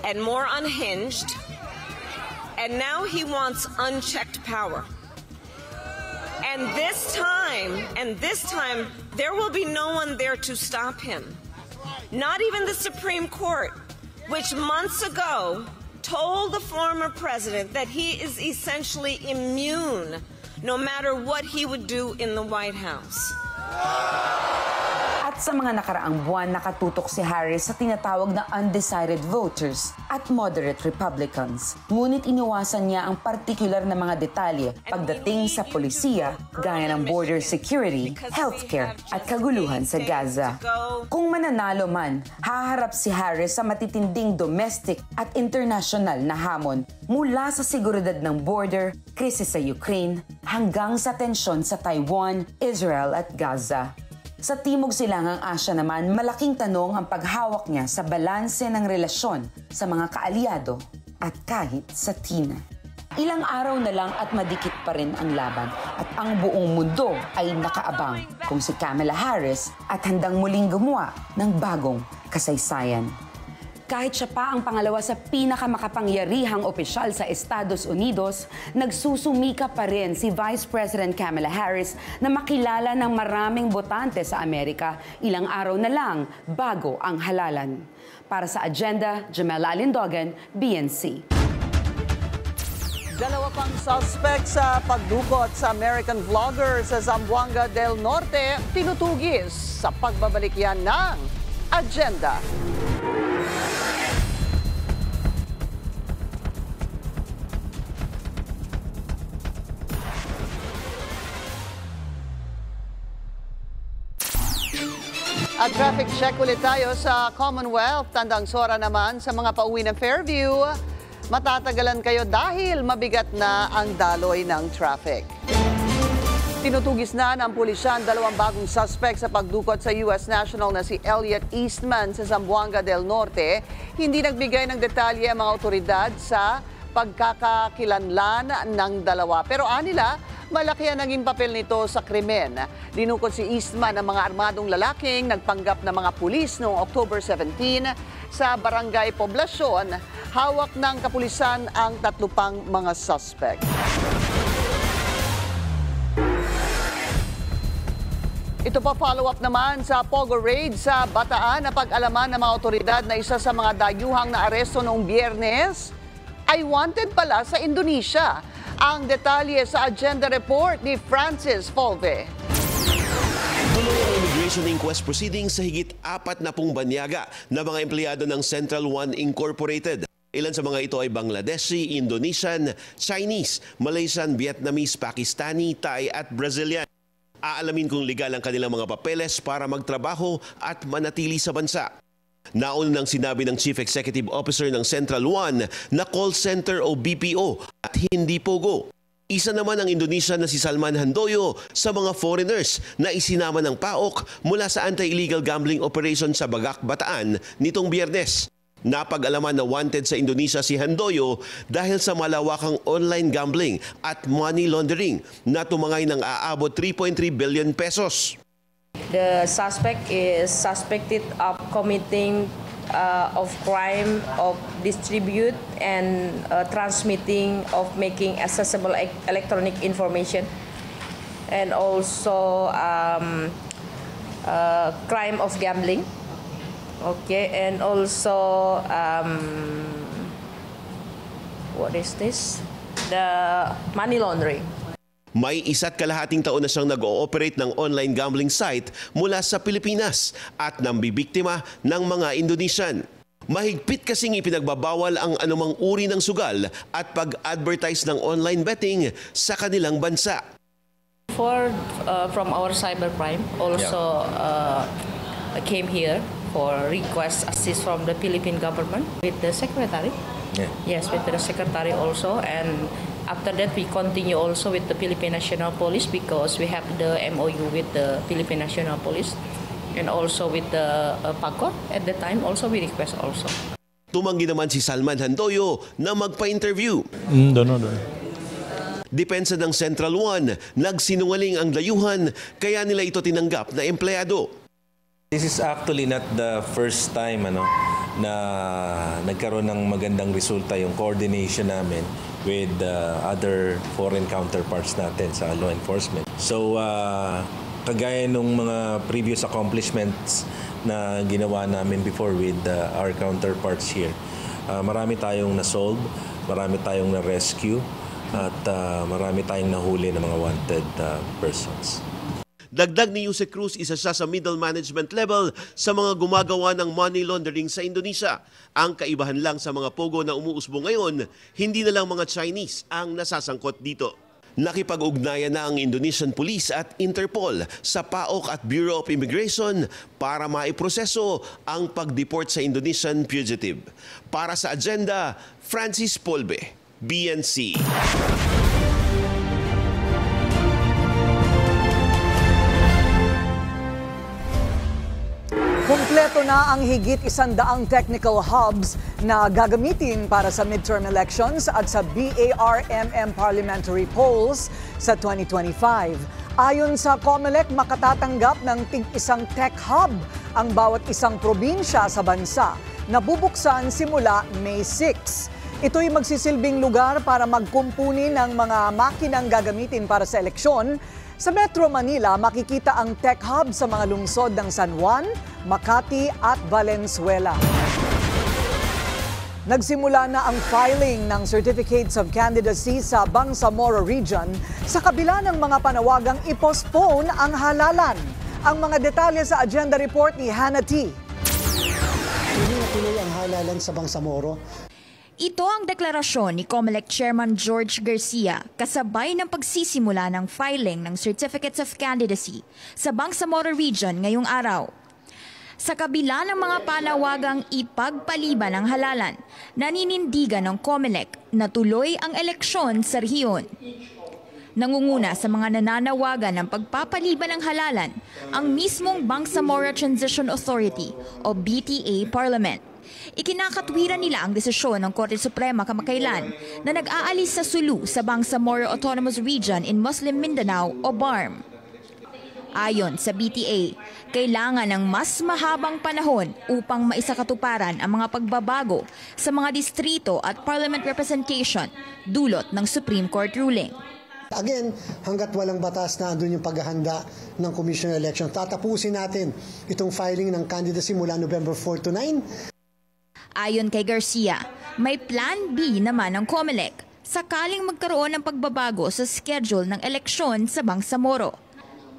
and more unhinged, and now he wants unchecked power. And this time, there will be no one there to stop him. Not even the Supreme Court, which months ago told the former president that he is essentially immune no matter what he would do in the White House. At Sa mga nakaraang buwan, nakatutok si Harris sa tinatawag na undecided voters at moderate Republicans. Ngunit iniwasan niya ang partikular na mga detalye pagdating sa polisiya, gaya ng border security, healthcare at kaguluhan sa Gaza. Kung mananalo man, haharap si Harris sa matitinding domestic at international na hamon mula sa seguridad ng border, krisis sa Ukraine, hanggang sa tensyon sa Taiwan, Israel at Gaza. Sa Timog Silangang Asya naman, malaking tanong ang paghawak niya sa balanse ng relasyon sa mga kaalyado at kahit sa China. Ilang araw na lang at madikit pa rin ang laban at ang buong mundo ay nakaabang kung si Kamala Harris at handang muling gumawa ng bagong kasaysayan. Kahit siya pa ang pangalawa sa pinakamakapangyarihang opisyal sa Estados Unidos, nagsusumika pa rin si Vice President Kamala Harris na makilala ng maraming botante sa Amerika ilang araw na lang bago ang halalan. Para sa Agenda, Jamela Alindogan, BNC. Dalawa pang suspect sa pagdukot sa American vlogger sa Zamboanga del Norte tinutugis sa pagbabalik yan ng Agenda. At traffic check ulit tayo sa Commonwealth. Tandang Sora naman sa mga pauwi ng Fairview. Matatagalan kayo dahil mabigat na ang daloy ng traffic. Tinutugis na ng pulisya ang dalawang bagong suspect sa pagdukot sa US national na si Elliot Eastman sa Zamboanga del Norte. Hindi nagbigay ng detalye ang mga otoridad sa pagkakakilanlan ng dalawa. Pero anila, malaki ang naging papel nito sa krimen. Dinukot si Eastman ng mga armadong lalaking nagpanggap na mga pulis noong October 17 sa Barangay Poblacion. Hawak ng kapulisan ang 3 pang mga suspect. Ito pa follow-up naman sa Pogo Raid sa Bataan na pag-alaman ng mga otoridad na isa sa mga dayuhang na aresto noong Biyernes ay wanted pala sa Indonesia. Ang detalye sa Agenda Report ni Francis Folve. Tuloy ang immigration inquest proceedings sa higit 40 banyaga na mga empleyado ng Central One Incorporated. Ilan sa mga ito ay Bangladeshi, Indonesian, Chinese, Malaysian, Vietnamese, Pakistani, Thai at Brazilian. Aalamin kung legal ang kanilang mga papeles para magtrabaho at manatili sa bansa. Nauna nang sinabi ng Chief Executive Officer ng Central One na call center o BPO at hindi Pogo. Isa naman ang Indonesian na si Salman Handoyo sa mga foreigners na isinama ng PAOK mula sa anti-illegal gambling operation sa Bagak, Bataan nitong Biyernes. Napag-alaman na wanted sa Indonesia si Handoyo dahil sa malawakang online gambling at money laundering na tumangay ng aabot 3.3 billion pesos. The suspect is suspected of committing of crime of distribute and transmitting of making accessible electronic information and also crime of gambling. Okay, and also what is this? The money laundering. May 1.5 taon na siyang nag-ooperate ng online gambling site mula sa Pilipinas at nambibiktima ng mga Indonesian. Mahigpit kasing ipinagbabawal ang anumang uri ng sugal at pag-advertise ng online betting sa kanilang bansa. From our cybercrime also came here for request assist from the Philippine government with the secretary. Yes, with the secretary also, and after that we continue also with the Philippine National Police because we have the MOU with the Philippine National Police and also with the PAGCOR. At the time also we request also. Tumanggi naman si Salman Handoyo na magpa-interview. Depensa ng Central One, nagsinungaling ang dayuhan kaya nila ito tinanggap na empleyado. This is actually not the first time na nagkaroon ng magandang resulta yung coordination namin with other foreign counterparts natin sa law enforcement. So, kagaya nung mga previous accomplishments na ginawa namin before with our counterparts here, marami tayong na-solve, marami tayong na-rescue, at marami tayong nahuli ng mga wanted persons. Dagdag ni Jose Cruz, isa siya sa middle management level sa mga gumagawa ng money laundering sa Indonesia. Ang kaibahan lang sa mga pogo na umuusbo ngayon, hindi na lang mga Chinese ang nasasangkot dito. Nakipag-ugnayan na ang Indonesian Police at Interpol sa PAOK at Bureau of Immigration para maiproseso ang pag-deport sa Indonesian fugitive. Para sa agenda, Francis Polbe, BNC. Kumpleto na ang higit 100 technical hubs na gagamitin para sa midterm elections at sa BARMM parliamentary polls sa 2025. Ayon sa COMELEC, makatatanggap ng tig-isang tech hub ang bawat isang probinsya sa bansa na bubuksan simula May 6. Ito'y magsisilbing lugar para magkumpuni ng mga makinang gagamitin para sa eleksyon. Sa Metro Manila, makikita ang tech hub sa mga lungsod ng San Juan, Makati at Valenzuela. Nagsimula na ang filing ng Certificates of Candidacy sa Bangsamoro Region sa kabila ng mga panawagang i-postpone ang halalan. Ang mga detalye sa agenda report ni Hannah T. Tuloy ang halalan sa Bangsamoro. Ito ang deklarasyon ni COMELEC Chairman George Garcia kasabay ng pagsisimula ng filing ng Certificates of Candidacy sa Bangsamoro Region ngayong araw. Sa kabila ng mga panawagang ipagpaliban ang halalan, naninindigan ng COMELEC na tuloy ang eleksyon sa rehiyon. Nangunguna sa mga nananawagan ng pagpapaliban ng halalan ang mismong Bangsamoro Transition Authority o BTA Parliament. Ikinakatwiran nila ang desisyon ng Korte Suprema kamakailan na nag-aalis sa Sulu sa Bangsamoro Autonomous Region in Muslim Mindanao o BARM. Ayon sa BTA, kailangan ng mas mahabang panahon upang maisakatuparan ang mga pagbabago sa mga distrito at parliament representation dulot ng Supreme Court ruling. Again, hanggat walang batas na andun yung paghahanda ng Commission on Elections, tatapusin natin itong filing ng candidacy mula November 4 to 9. Ayon kay Garcia, may Plan B naman ng COMELEC sakaling magkaroon ng pagbabago sa schedule ng eleksyon sa Bangsamoro.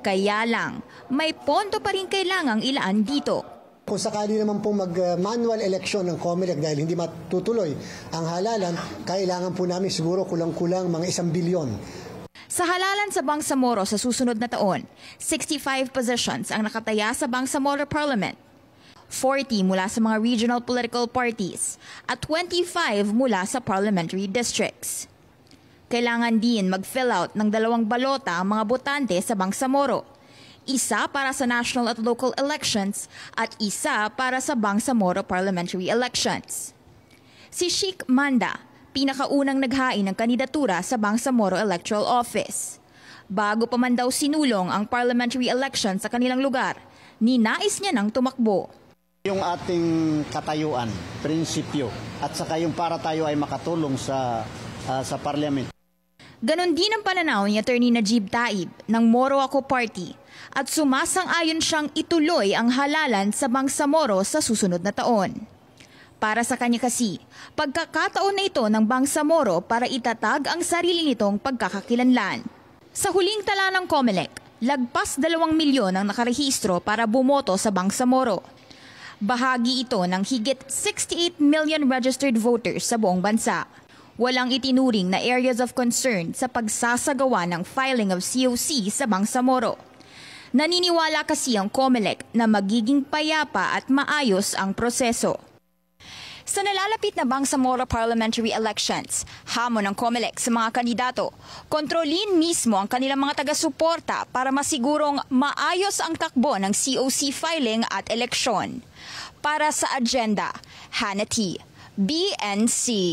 Kaya lang, may pondo pa rin kailangang ilaan dito. Kung sakali naman pong mag-manual election ng COMELEC dahil hindi matutuloy ang halalan, kailangan po namin siguro kulang-kulang mga 1 bilyon. Sa halalan sa Bangsamoro sa susunod na taon, 65 positions ang nakataya sa Bangsamoro Parliament. 40 mula sa mga regional political parties at 25 mula sa parliamentary districts. Kailangan din mag-fill out ng 2 balota ang mga botante sa Bangsamoro. Isa para sa national at local elections at isa para sa Bangsamoro parliamentary elections. Si Sheikh Manda, pinakaunang naghain ng kandidatura sa Bangsamoro Electoral Office. Bago pa man daw sinulong ang parliamentary election sa kanilang lugar, ninais niya nang tumakbo. Yung ating katayuan, prinsipyo, at saka yung para tayo ay makatulong sa parliament. Ganon din ang pananaw ni Attorney Najib Taib ng Moro Ako Party at sumasang-ayon siyang ituloy ang halalan sa Bangsamoro sa susunod na taon. Para sa kanya kasi, pagkakataon na ito ng Bangsamoro para itatag ang sarili nitong pagkakakilanlan. Sa huling tala ng COMELEC, lagpas 2 milyon ang nakarehistro para bumoto sa Bangsamoro. Bahagi ito ng higit 68 million registered voters sa buong bansa. Walang itinuring na areas of concern sa pagsasagawa ng filing of COC sa Bangsamoro. Naniniwala kasi ang COMELEC na magiging payapa at maayos ang proseso. Sa nalalapit na Bangsamoro parliamentary elections, hamon ng COMELEC sa mga kandidato, kontrolin mismo ang kanilang mga taga-suporta para masigurong maayos ang takbo ng COC filing at eleksyon. Para sa agenda, Hannah T, BNC.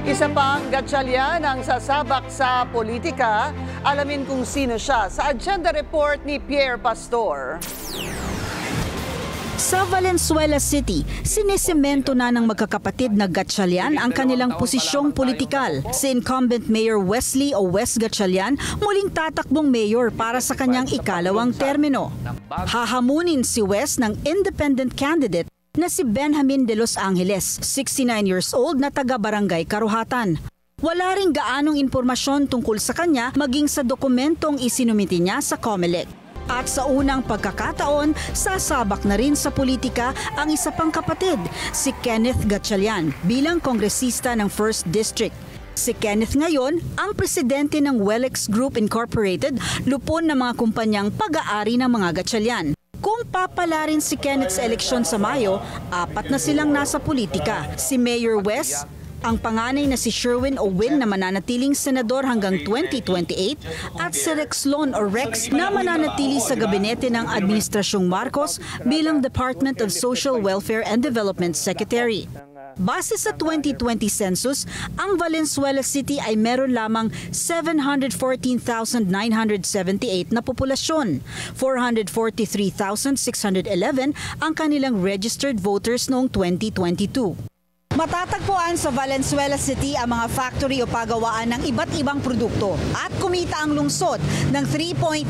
Isa pang gatsalyan ang sasabak sa politika. Alamin kung sino siya sa agenda report ni Pierre Pastor. Sa Valenzuela City, sinisemento na ng magkakapatid na Gatchalian ang kanilang posisyong politikal. Si incumbent Mayor Wesley o Wes Gatchalian muling tatakbong mayor para sa kanyang ikalawang termino. Hahamunin si Wes ng independent candidate na si Benjamin de Los Angeles, 69 years old na taga-barangay Karuhatan. Wala ring gaanong impormasyon tungkol sa kanya maging sa dokumentong isinumiti niya sa COMELEC. At sa unang pagkakataon, sasabak na rin sa politika ang isa pang kapatid, si Kenneth Gatchalian bilang kongresista ng 1st District. Si Kenneth ngayon ang presidente ng Welex Group Incorporated, lupon ng mga kumpanyang pag-aari ng mga Gatchalian. Kung papalarin si Kenneth sa eleksyon sa Mayo, 4 na silang nasa politika. Si Mayor Wes, ang panganay na si Sherwin Owin na mananatiling senador hanggang 2028 at si Rexlon o Rex na mananatili sa gabinete ng Administrasyong Marcos bilang Department of Social Welfare and Development Secretary. Base sa 2020 census, ang Valenzuela City ay meron lamang 714,978 na populasyon. 443,611 ang kanilang registered voters noong 2022. Matatagpuan sa Valenzuela City ang mga factory o pagawaan ng iba't ibang produkto at kumita ang lungsod ng 3.98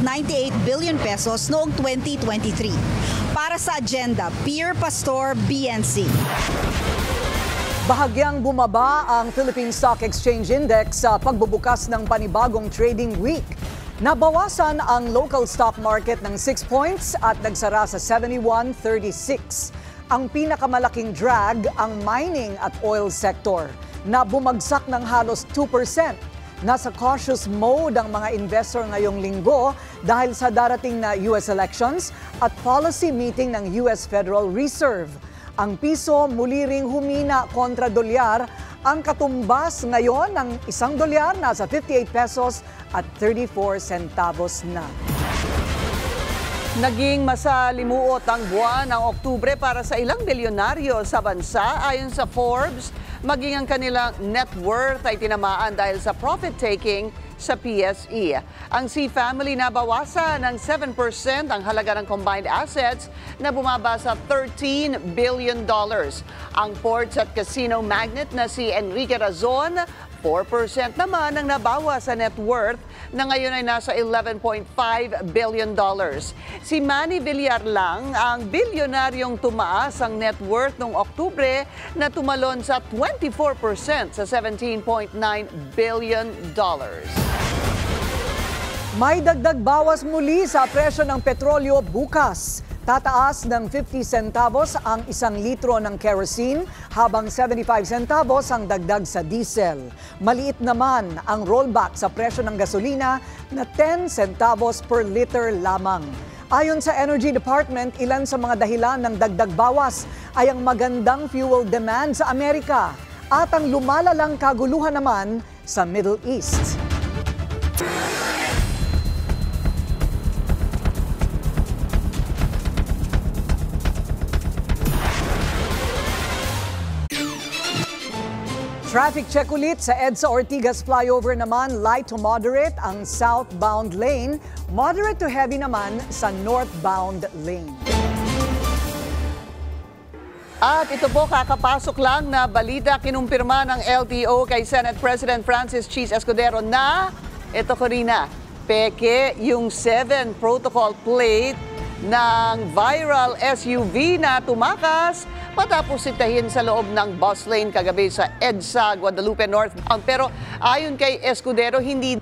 billion pesos noong 2023. Para sa agenda, Pierre Pastor, BNC. Bahagyang bumaba ang Philippine Stock Exchange Index sa pagbubukas ng panibagong trading week. Nabawasan ang local stock market ng 6 points at nagsara sa 71.36. Ang pinakamalaking drag ang mining at oil sector na bumagsak ng halos 2%. Nasa cautious mode ang mga investor ngayong linggo dahil sa darating na US elections at policy meeting ng US Federal Reserve. Ang piso muli ring humina kontra dolyar. Ang katumbas ngayon ng $1 nasa 58 pesos at 34 centavos na. Naging masalimuot ang buwan ng Oktubre para sa ilang bilyonaryo sa bansa. Ayon sa Forbes, maging ang kanilang net worth ay tinamaan dahil sa profit-taking sa PSE. Ang Sy family nabawasan ng 7% ang halaga ng combined assets na bumaba sa $13 billion. Ang ports at casino magnate na si Enrique Razon, 4% naman ang nabawa sa net worth na ngayon ay nasa $11.5 billion. Si Manny Villar lang ang bilyonaryong tumaas ang net worth noong Oktubre na tumalon sa 24% sa $17.9 billion. May dagdag bawas muli sa presyo ng petrolyo bukas. Tataas ng 50 centavos ang 1 litro ng kerosene habang 75 centavos ang dagdag sa diesel. Maliit naman ang rollback sa presyo ng gasolina na 10 centavos per liter lamang. Ayon sa Energy Department, ilan sa mga dahilan ng dagdag bawas ay ang magandang fuel demand sa Amerika at ang lumalalang kaguluhan naman sa Middle East. Traffic check ulit sa EDSA Ortigas flyover naman, light to moderate ang southbound lane, moderate to heavy naman sa northbound lane. At ito po, kakapasok lang na balita, kinumpirma ng LTO kay Senate President Francis Cheese Escudero na, ito Corina, peke yung 7 protocol plate ng viral SUV na tumakas matapos sitahin sa loob ng bus lane kagabi sa EDSA Guadalupe northbound. Pero ayon kay Escudero, hindi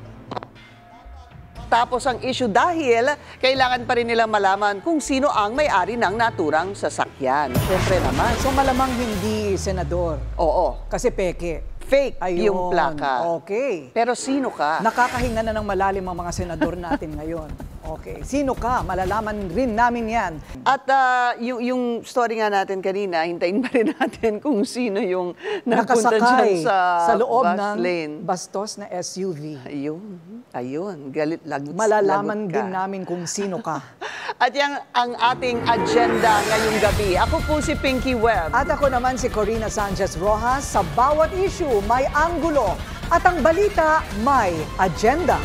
tapos ang issue dahil kailangan pa rin nilang malaman kung sino ang may-ari ng naturang sasakyan. Siyempre naman. So malamang hindi senador. Oo. Kasi peke. Fake Ayun. yung plaka. Okay. Pero sino ka? Nakakahinga na ng malalim ang mga senador natin ngayon. Okay. Sino ka? Malalaman rin namin yan. At yung story nga natin kanina, hintayin pa rin natin kung sino yung nagpunta dyan sa loob bus ng lane. bastos na SUV. Ayun. Galit, Malalaman din namin kung sino ka. At yan ang ating agenda ngayong gabi. Ako po si Pinky Webb. At ako naman si Corina Sanchez Rojas. Sa bawat issue, may anggulo. At ang balita, may agenda.